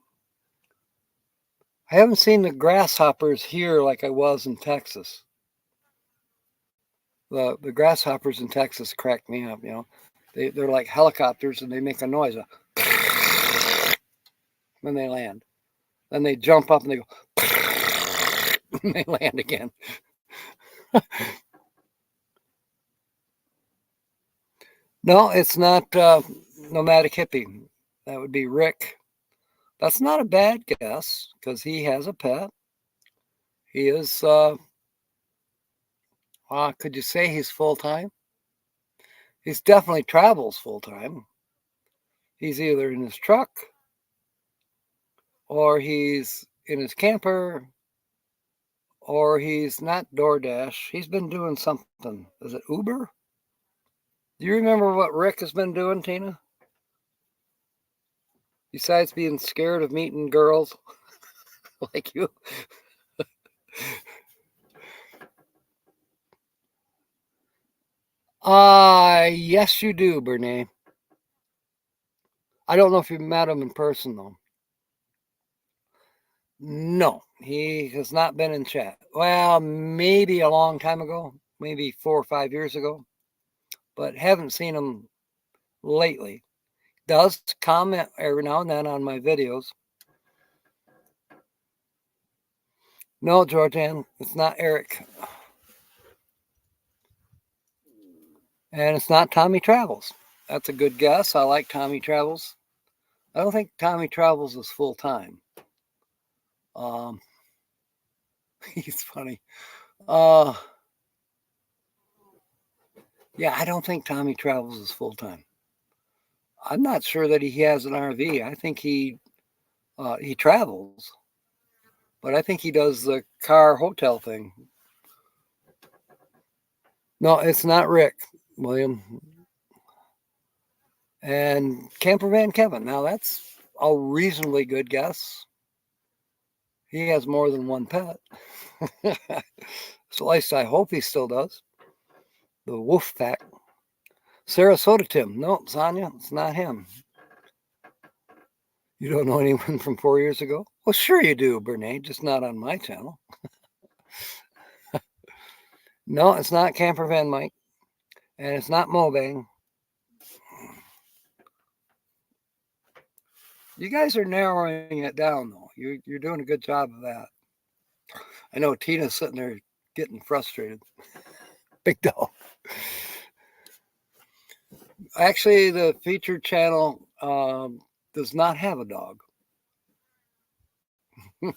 I haven't seen the grasshoppers here like I was in Texas. The grasshoppers in Texas crack me up, you know. They're like helicopters and they make a noise when they land. Then they jump up and they go and they land again. No, it's not Nomadic Hippie. That would be Rick. That's not a bad guess because he has a pet. He is, could you say he's full-time? He's definitely travels full-time. He's either in his truck or he's in his camper or he's not DoorDash. He's been doing something. Is it Uber? Do you remember what Rick has been doing, Tina? Besides being scared of meeting girls like you. Yes, you do, Bernie. I don't know if you've met him in person, though. No, he has not been in chat. Well, maybe a long time ago, maybe 4 or 5 years ago, but haven't seen him lately. Does comment every now and then on my videos. No, Georgianne, it's not Eric. And it's not Tommy Travels. That's a good guess. I like Tommy Travels. I don't think Tommy Travels is full-time. He's funny. Yeah, I don't think Tommy Travels is full-time. I'm not sure that he has an RV. I think he travels, but I think he does the car hotel thing. No, it's not Rick, William. And Campervan Kevin. Now that's a reasonably good guess. He has more than one pet. So at least I hope he still does. The wolf pack. Sarasota Tim. No, Sonia, it's not him. You don't know anyone from 4 years ago? Well, sure you do, Bernie, just not on my channel. No, it's not Campervan Mike. And it's not Mobang. You guys are narrowing it down, though. You're doing a good job of that. I know Tina's sitting there getting frustrated. Big dog. Actually, the featured channel does not have a dog. It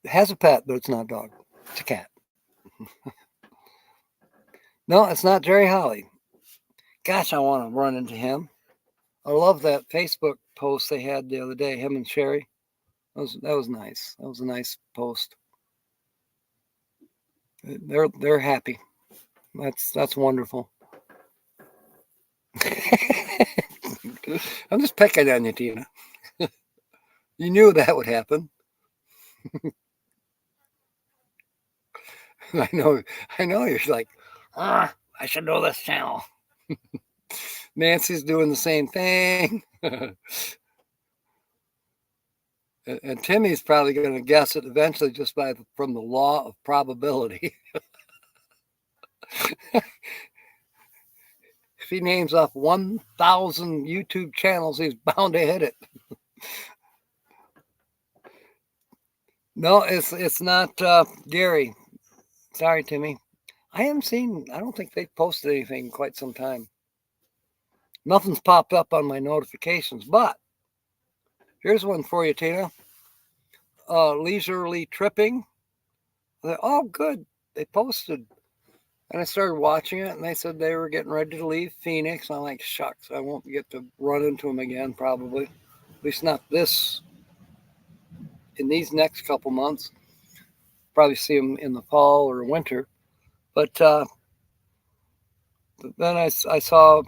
has a pet, but it's not a dog. It's a cat. No, it's not Jerry Holly. Gosh, I want to run into him. I love that Facebook post they had the other day, him and Sherry. That was nice. That was a nice post. They're happy. That's wonderful. I'm just picking on you, Tina. You knew that would happen. I know you're like, I should know this channel. Nancy's doing the same thing. And Timmy's probably going to guess it eventually just from the law of probability. If he names off 1,000 YouTube channels, he's bound to hit it. No, it's not Gary. Sorry, Timmy. I don't think they've posted anything in quite some time. Nothing's popped up on my notifications, but here's one for you, Tina. Leisurely tripping. Oh, good. They posted And I started watching it, and they said they were getting ready to leave Phoenix. I'm like, shucks, I won't get to run into them again, probably. At least not this, in these next couple months. Probably see them in the fall or winter. But then I saw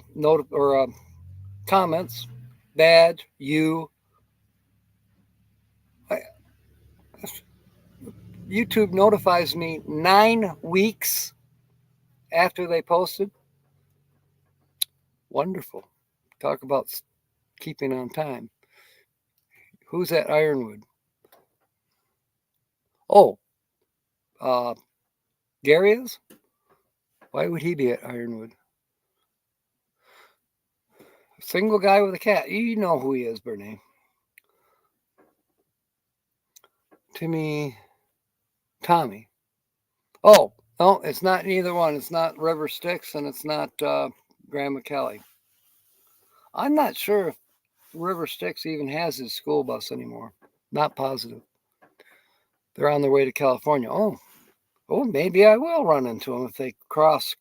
comments, bad, I, YouTube notifies me 9 weeks after they posted. Wonderful. Talk about keeping on time. Who's at Ironwood? Oh, Gary is? Why would he be at Ironwood? Single guy with a cat. You know who he is, Bernie. Tommy. Oh, no, it's not either one. It's not River Styx and it's not Graham McKelly. I'm not sure if River Styx even has his school bus anymore. Not positive. They're on their way to California. Oh, maybe I will run into them if they cross,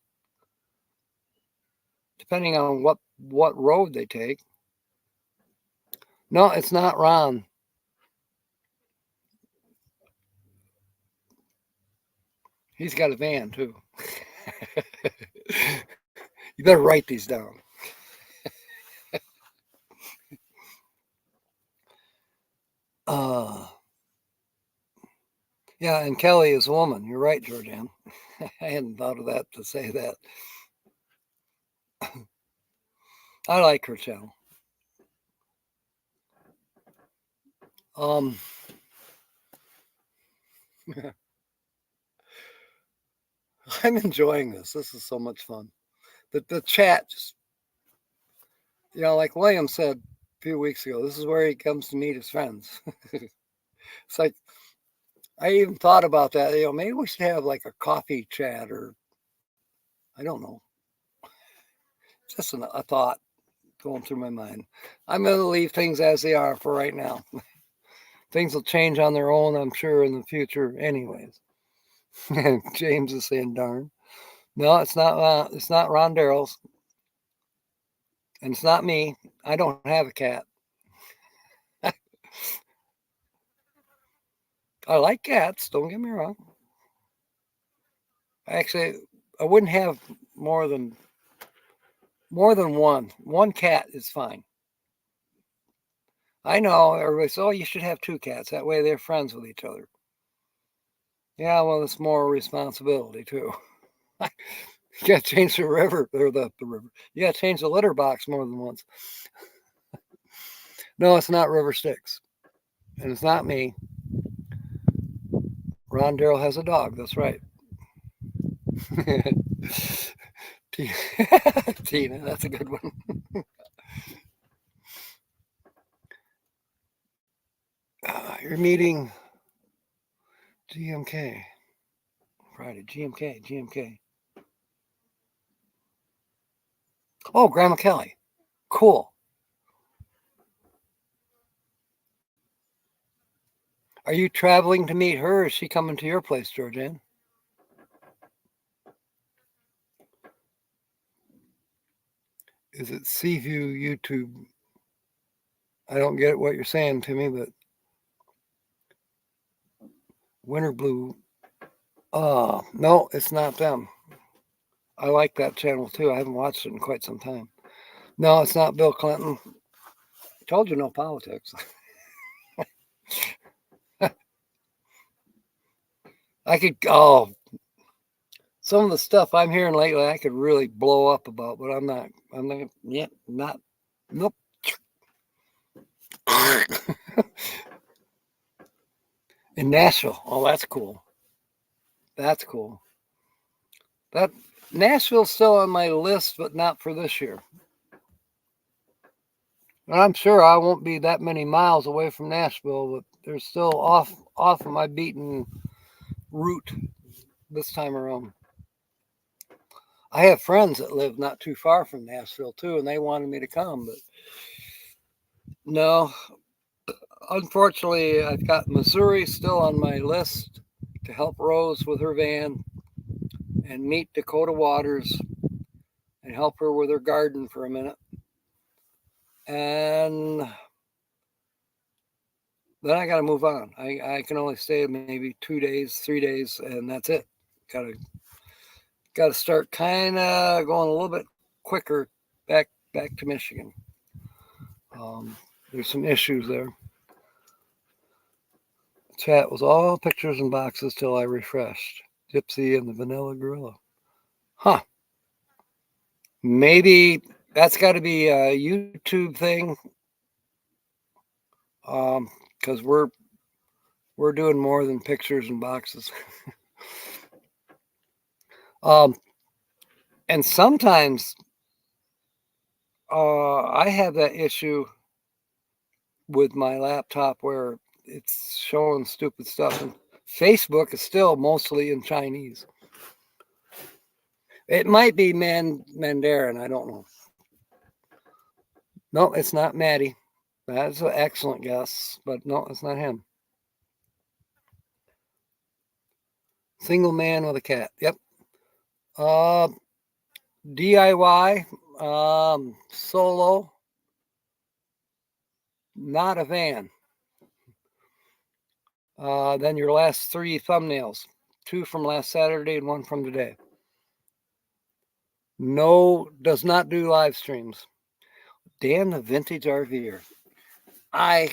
depending on what road they take. No, it's not Ron. He's got a van too. You better write these down. Yeah, and Kelly is a woman. You're right, Georgianne. I hadn't thought of that to say that. I like her channel. I'm enjoying this. This is so much fun. The chat just, like William said a few weeks ago, this is where he comes to meet his friends. It's like, I even thought about that. Maybe we should have like a coffee chat, or I don't know. Just a thought going through my mind. I'm going to leave things as they are for right now. Things will change on their own, I'm sure, in the future anyways. James is saying darn. No, it's not. It's not Ron Darrell's. And it's not me. I don't have a cat. I like cats, don't get me wrong. Actually, I wouldn't have more than one. One cat is fine. I know everybody says, oh, you should have 2 cats. That way they're friends with each other. Yeah, well, it's more responsibility too. You gotta change the river or the river. You gotta change the litter box more than once. No, it's not River Styx. And it's not me. Ron Darrell has a dog, that's right. Tina, that's a good one. You're meeting GMK. Friday, GMK. Oh, Grandma Kelly. Cool. Are you traveling to meet her, or is she coming to your place, Georgianne? Is it Seaview YouTube? I don't get what you're saying to me, but Winter Blue. Oh, no, it's not them. I like that channel too. I haven't watched it in quite some time. No, it's not Bill Clinton. I told you no politics. I could, some of the stuff I'm hearing lately, I could really blow up about, but I'm not, nope. In Nashville. Oh, that's cool. That's cool. That Nashville's still on my list, but not for this year. And I'm sure I won't be that many miles away from Nashville, but they're still off of my beaten route this time around. I have friends that live not too far from Nashville too, and they wanted me to come, but no. Unfortunately, I've got Missouri still on my list to help Rose with her van, and meet Dakota Waters and help her with her garden for a minute. And then I got to move on. I can only stay maybe 2 days, 3 days, and that's it. Got to start kind of going a little bit quicker back to Michigan. There's some issues there. Chat was all pictures and boxes till I refreshed. Gypsy and the Vanilla Gorilla. Huh. Maybe that's got to be a YouTube thing. Because we're doing more than pictures and boxes. And sometimes I have that issue with my laptop where it's showing stupid stuff, and Facebook is still mostly in Chinese. It might be Mandarin, I don't know. No, it's not Maddie. That's an excellent guess, but no, it's not him. Single man with a cat. Yep. DIY, solo, not a van. Then your last 3 thumbnails, 2 from last Saturday and 1 from today. No, does not do live streams. Dan, the vintage RVer. I'm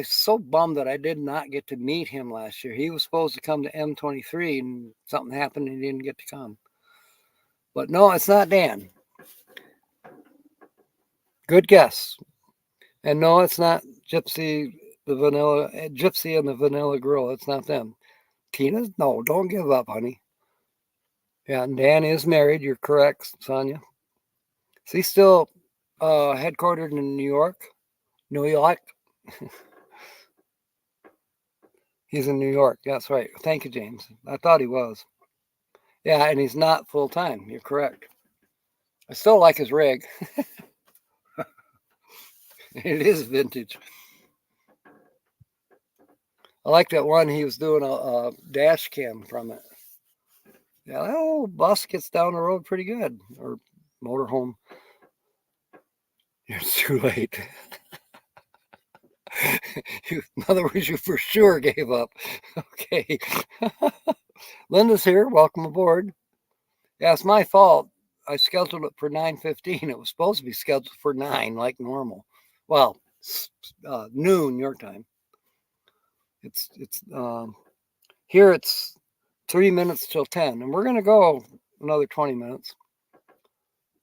so bummed that I did not get to meet him last year. He was supposed to come to M23 and something happened and he didn't get to come. But no, it's not Dan. Good guess. And no, it's not Gypsy and the Vanilla Girl. It's not them. Tina, no, don't give up, honey. Yeah, and Dan is married. You're correct, Sonia. Is he still headquartered in New York? New York? He's in New York. That's right. Thank you, James. I thought he was. Yeah, and he's not full-time. You're correct. I still like his rig. It is vintage. I like that one he was doing a dash cam from it. Yeah, that old bus gets down the road pretty good. Or motorhome. It's too late. In other words, you for sure gave up. Okay. Linda's here. Welcome aboard. Yeah, it's my fault. I scheduled it for 9:15. It was supposed to be scheduled for 9 like normal. Well, noon your time. It's here it's 3 minutes till 10, and we're gonna go another 20 minutes.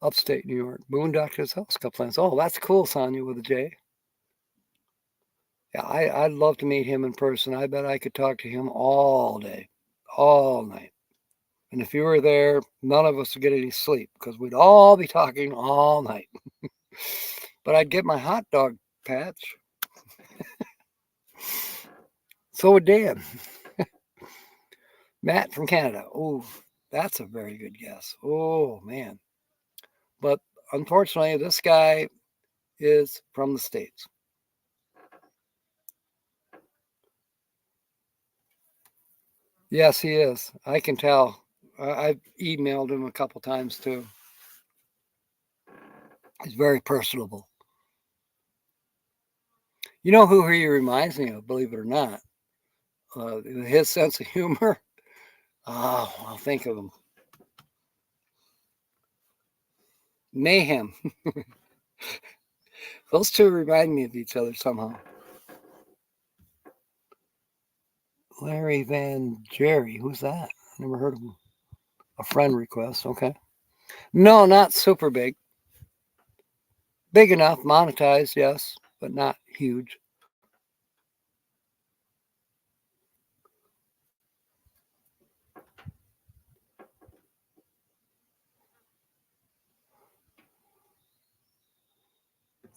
Upstate New York, Boondocker's House Cup plans. Oh, that's cool, Sonia with a J. Yeah, I'd love to meet him in person. I bet I could talk to him all day, all night. And if you were there, none of us would get any sleep because we'd all be talking all night. But I'd get my hot dog patch. So would Dan. Matt from Canada. Oh, that's a very good guess. Oh, man. But unfortunately, this guy is from the States. Yes, he is. I can tell. I've emailed him a couple times too. He's very personable. You know who he reminds me of, believe it or not? His sense of humor. Oh, I'll think of him. Mayhem. Those two remind me of each other somehow. Larry Van Jerry. Who's that? Never heard of him. A friend request. Okay. No, not super big. Big enough, monetized, yes, but not huge.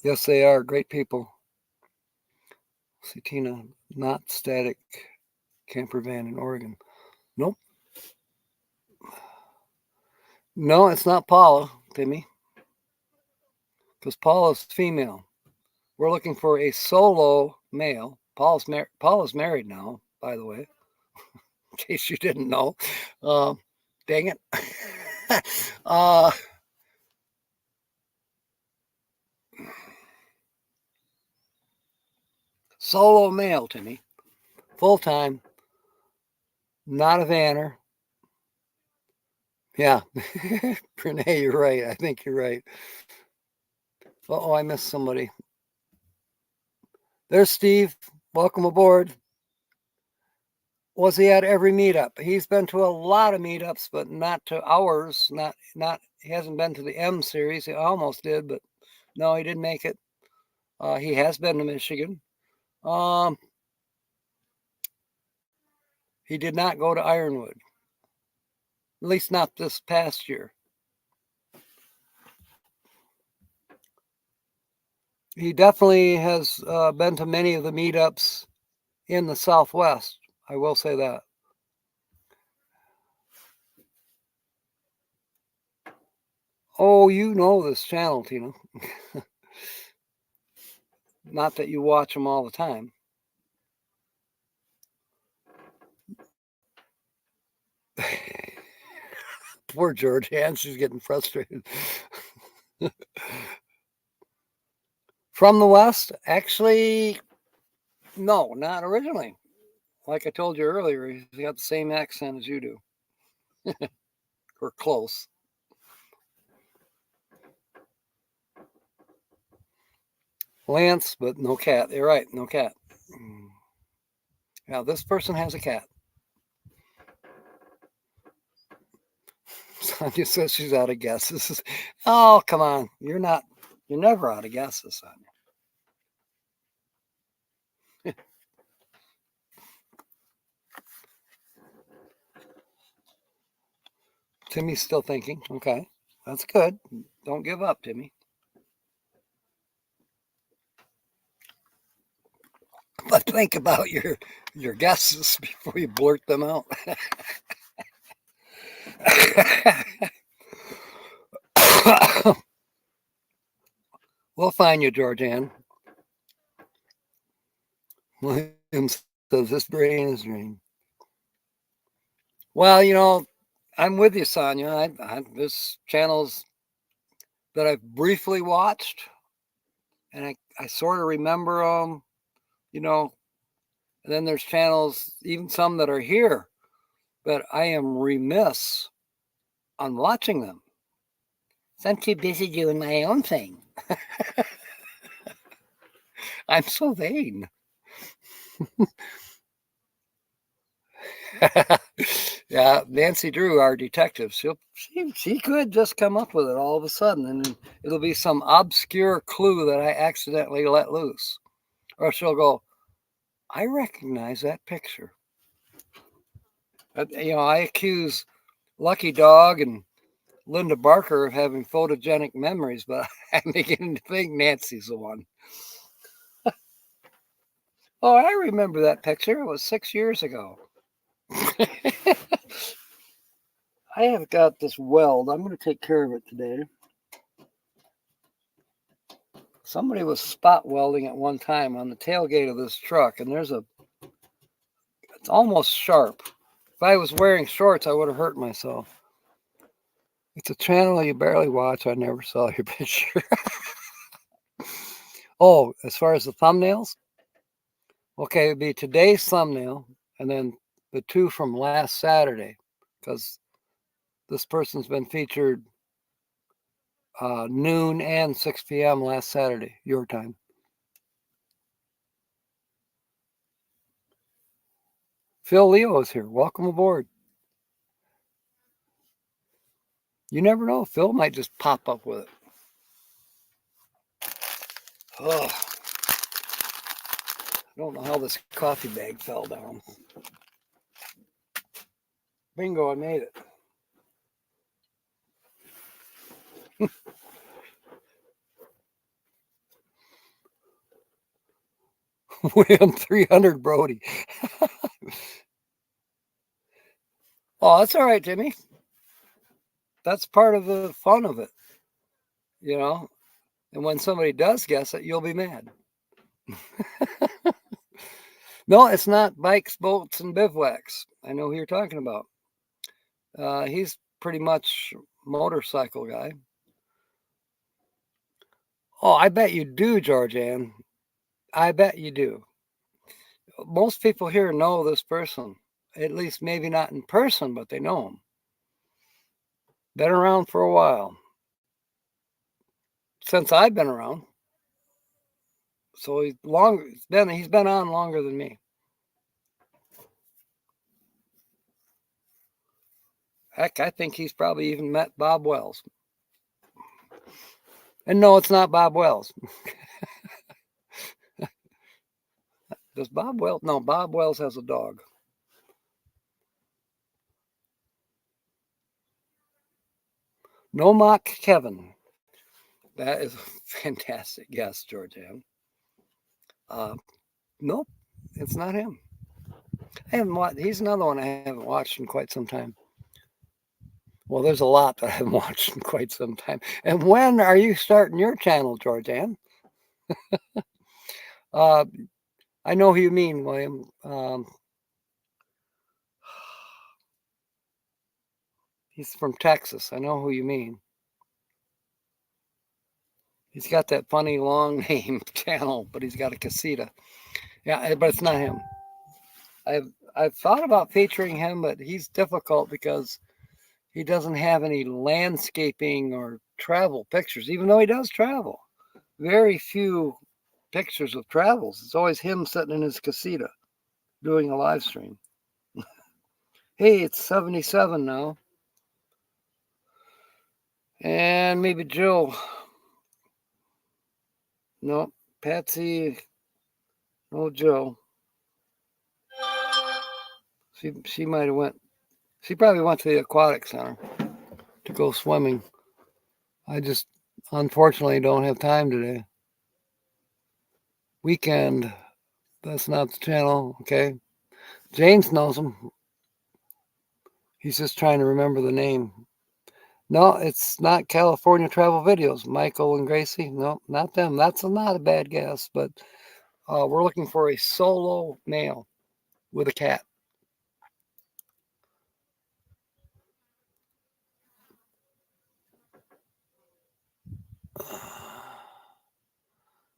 Yes, they are great people. See, Tina, not static camper van in Oregon. Nope. No, it's not Paula, Timmy. Because Paula's female. We're looking for a solo male. Paula's married now, by the way, in case you didn't know. Dang it. uh, Solo male, Timmy. Full time. Not a vanner. Yeah. Renee, you're right. I think you're right. Oh, I missed somebody. There's Steve. Welcome aboard. Was he at every meetup? He's been to a lot of meetups, but not to ours. Not. He hasn't been to the M series. He almost did, but no, he didn't make it. He has been to Michigan. He did not go to Ironwood. At least not this past year. He definitely has been to many of the meetups in the Southwest. I will say that. Oh, you know this channel, Tina. Not that you watch them all the time. Poor George Ann, she's getting frustrated. From the West? Actually, no, not originally. Like I told you earlier, he's got the same accent as you do. Or close. Lance, but no cat. You're right, no cat. Now, this person has a cat. Sonia says she's out of guesses. Oh, come on. You're never out of guesses, Sonia. Timmy's still thinking. Okay. That's good. Don't give up, Timmy. But think about your guesses before you blurt them out. We'll find you, Georgianne. William says this brain is drained. Well, I'm with you, Sonia. There's channels that I've briefly watched, and I sort of remember them, and then there's channels, even some that are here, but I am remiss on watching them. I'm too busy doing my own thing. I'm so vain. Yeah, Nancy Drew, our detective, she could just come up with it all of a sudden, and it'll be some obscure clue that I accidentally let loose. Or she'll go, I recognize that picture. I accuse Lucky Dog and Linda Barker of having photogenic memories, but I'm beginning to think Nancy's the one. Oh, I remember that picture. It was 6 years ago. I have got this weld. I'm going to take care of it today. Somebody was spot welding at one time on the tailgate of this truck, and it's almost sharp. If I was wearing shorts, I would have hurt myself. It's a channel you barely watch. I never saw your picture. Oh, as far as the thumbnails? Okay, it'd be today's thumbnail, and then the two from last Saturday, because this person's been featured noon and 6 p.m. last Saturday, your time. Phil Leo is here. Welcome aboard. You never know. Phil might just pop up with it. Oh, I don't know how this coffee bag fell down. Bingo, I made it. William 300 Brody. Oh, that's all right, Jimmy. That's part of the fun of it, And when somebody does guess it, you'll be mad. No, it's not bikes, boats, and bivouacs. I know who you're talking about. He's pretty much motorcycle guy. Oh, I bet you do, Georgianne. I bet you do. Most people here know this person. At least maybe not in person, but they know him. Been around for a while. Since I've been around. So he's been on longer than me. Heck, I think he's probably even met Bob Wells. And no, it's not Bob Wells. Does Bob Wells? No, Bob Wells has a dog. Nomad Kevin. That is a fantastic guess, Georgianne. Nope, it's not him. I haven't watched. He's another one I haven't watched in quite some time. Well, there's a lot that I haven't watched in quite some time. And when are you starting your channel, Georgianne? uh, I know who you mean, William. He's from Texas. I know who you mean. He's got that funny long name channel, but he's got a casita. Yeah, but it's not him. I've thought about featuring him, but he's difficult because he doesn't have any landscaping or travel pictures, even though he does travel. Very few pictures of travels. It's always him sitting in his casita doing a live stream. Hey, it's 77 now. And maybe Jill. No, Patsy. No, Jill. She might have went. She probably went to the aquatic center to go swimming. I just unfortunately don't have time today. Weekend. That's not the channel. Okay. James knows him. He's just trying to remember the name. No, it's not California Travel Videos. Michael and Gracie. No, not them. That's not a bad guess, but we're looking for a solo male with a cat.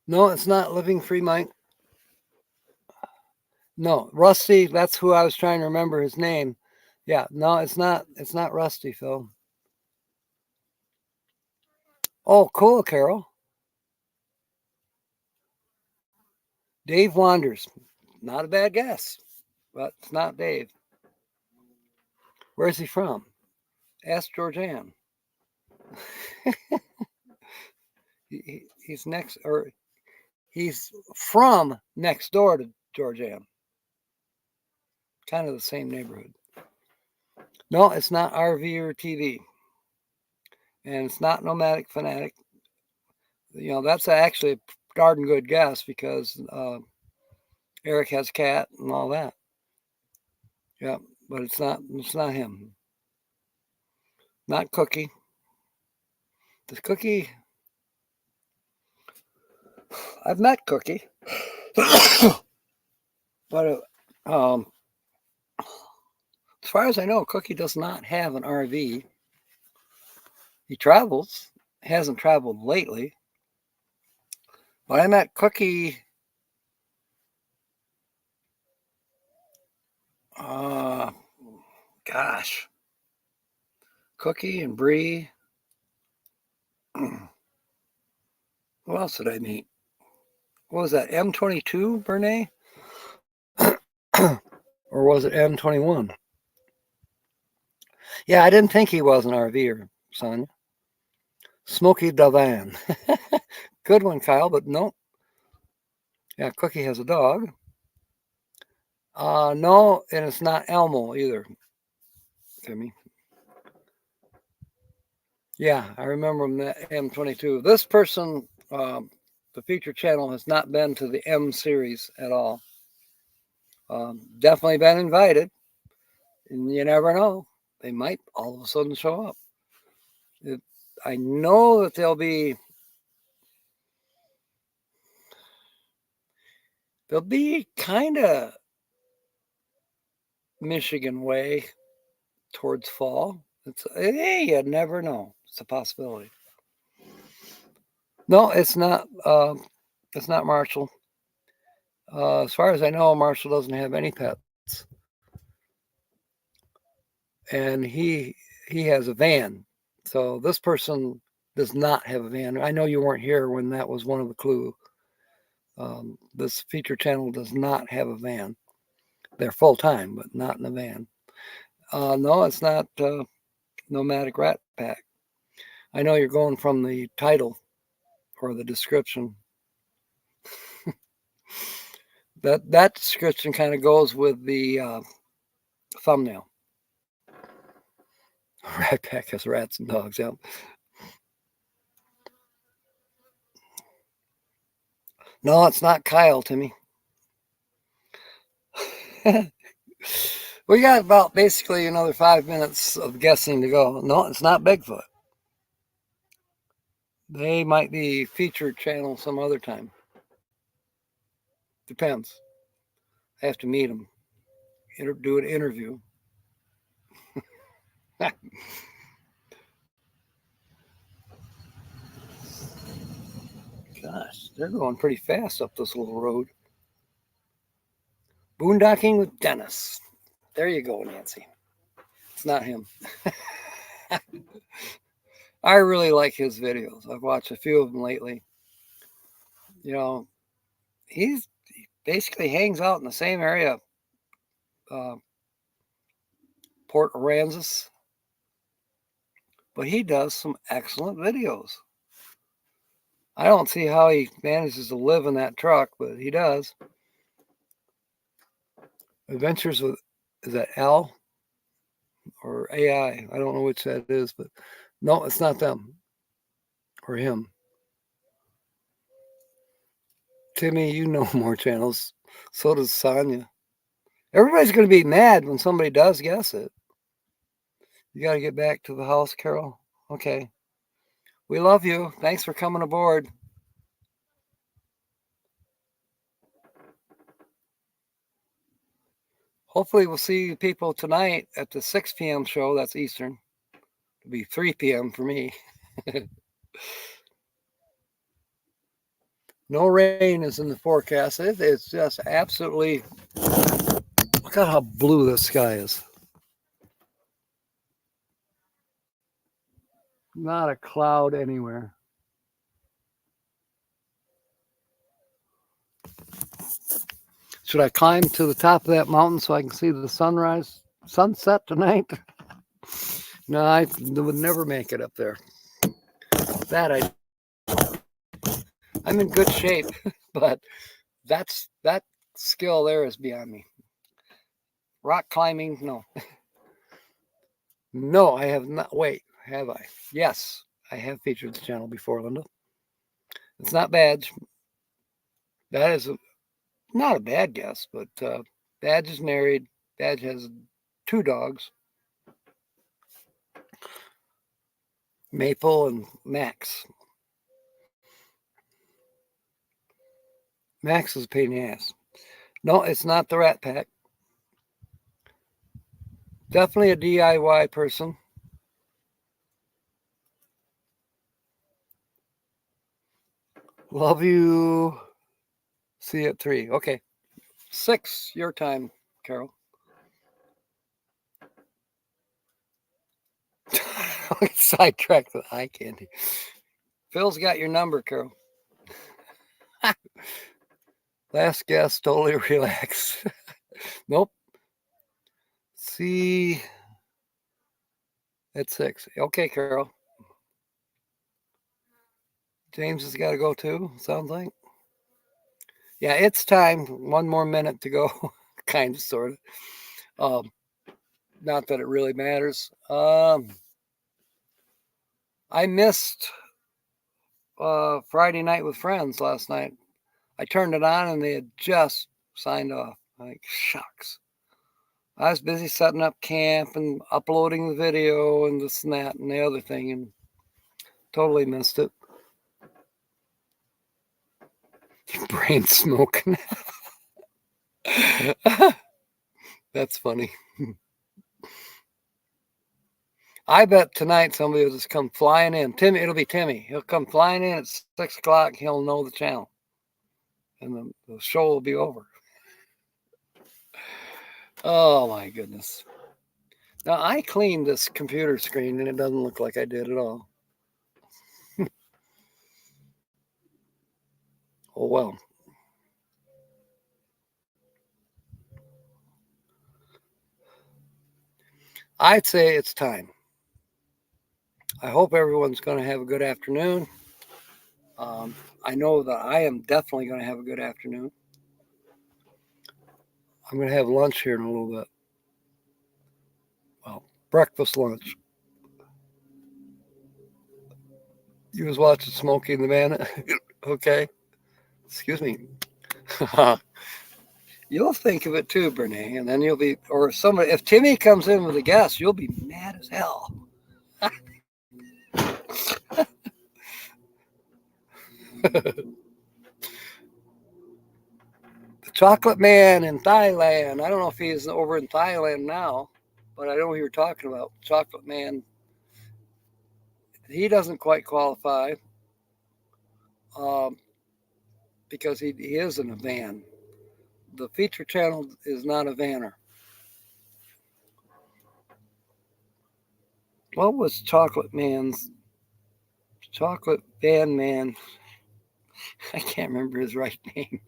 No, it's not Living Free Mike. No, Rusty. That's who I was trying to remember his name. Yeah, no, it's not. It's not Rusty, Phil. Oh, cool, Carol. Dave Wanders. Not a bad guess, but it's not Dave. Where's he from? Ask Georgianne. He's next, or he's from next door to Georgianne. Kind of the same neighborhood. No, it's not RV or TV. And it's not Nomadic Fanatic. You know, that's actually a darn good guess because Eric has a cat and all that. Yeah, but it's not him. Not Cookie. Does Cookie? I've met Cookie, but as far as I know, Cookie does not have an RV. He travels, hasn't traveled lately. But I met Cookie. Gosh, Cookie and Bree. Who else did I meet? What was that? M22, Bernay? Or was it M21? Yeah, I didn't think he was an RVer, son. Smokey Davan. Good one, Kyle, but no. Yeah, Cookie has a dog. No, and it's not Elmo either, Timmy. Yeah, I remember him at M22. This person, the feature channel, has not been to the M series at all. Definitely been invited, and you never know. They might all of a sudden show up. I know that they'll be kind of Michigan way. towards fall. Hey, you never know. It's a possibility. No, it's not. It's not Marshall. As far as I know, Marshall doesn't have any pets, and he has a van. So this person does not have a van. I know you weren't here when that was one of the clues. This feature channel does not have a van. They're full time, but not in a van. No, it's not Nomadic Rat Pack. I know you're going from the title or the description. that description kind of goes with the thumbnail. Rat Pack has rats and dogs. Yeah. No, it's not Kyle, Timmy. We got about basically another 5 minutes of guessing to go. No, it's not Bigfoot. They might be featured channel some other time. Depends. I have to meet them, do an interview. Gosh, they're going pretty fast up this little road. Boondocking with Dennis. There you go, Nancy. It's not him. I really like his videos. I've watched a few of them lately. You know, he basically hangs out in the same area, Port Aransas, but he does some excellent videos. I don't see how he manages to live in that truck, but he does. Adventures with, is that Al or AI? I don't know which that is, but no, it's not them or him. Timmy, you know more channels. So does Sonia. Everybody's going to be mad when somebody does guess it. You got to get back to the house, Carol. Okay. We love you. Thanks for coming aboard. Hopefully we'll see people tonight at the 6 p.m. show. That's Eastern. It'll be 3 p.m. for me. No rain is in the forecast. It's just absolutely, look at how blue the sky is. Not a cloud anywhere. Should I climb to the top of that mountain so I can see the sunset tonight? No, I would never make it up there. I'm in good shape, but that skill there is beyond me. Rock climbing, no. No, I have not. Wait, have I? Yes, I have featured the channel before, Linda. It's not Badge. That is not a bad guess, but Badge is married. Badge has 2 dogs, Maple and Max. Max is a pain in the ass. No, it's not the Rat Pack. Definitely a DIY person. Love you. See you at 3. Okay. 6, your time, Carol. Sidetrack the eye candy. Phil's got your number, Carol. Last guess, totally relax. Nope. See at 6. Okay, Carol. James has got to go too, sounds like. Yeah, it's time. 1 more minute to go. Kind of, sort of. Not that it really matters. I missed Friday Night with Friends last night. I turned it on and they had just signed off. Like, shucks. I was busy setting up camp and uploading the video and this and that and the other thing, and totally missed it. Brain smoking. That's funny. I bet tonight somebody will just come flying in. Timmy, it'll be Timmy. He'll come flying in at 6 o'clock. He'll know the channel. And the show will be over. Oh, my goodness. Now, I cleaned this computer screen, and it doesn't look like I did at all. Oh, well. I'd say it's time. I hope everyone's going to have a good afternoon. I know that I am definitely going to have a good afternoon. I'm going to have lunch here in a little bit. Well, breakfast, lunch. You was watching Smokey and the Bandit? Okay. Excuse me. You'll think of it too, Brene, and then you'll be, or somebody, if Timmy comes in with a guest, you'll be mad as hell. The Chocolate Man in Thailand. I don't know if he's over in Thailand now, but I know who you're talking about. Chocolate Man. He doesn't quite qualify because he is in a van. The feature channel is not a vanner. What was Chocolate Van Man? I can't remember his right name.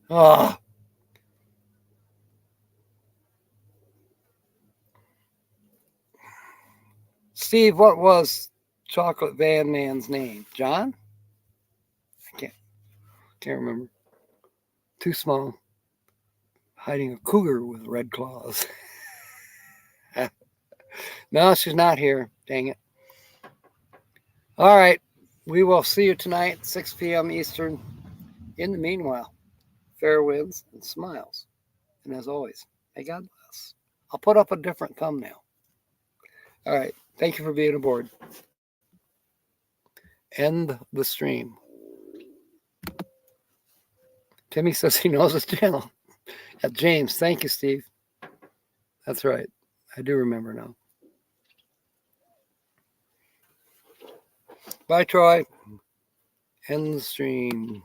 Oh. Steve, what was Chocolate Van Man's name? John? I can't remember. Too small. Hiding a cougar with red claws. No, she's not here. Dang it. All right. We will see you tonight, 6 p.m. Eastern. In the meanwhile, fair winds and smiles. And as always, may God bless. I'll put up a different thumbnail. All right. Thank you for being aboard. End the stream. Timmy says he knows his channel. James, thank you, Steve. That's right. I do remember now. Bye, Troy. End the stream.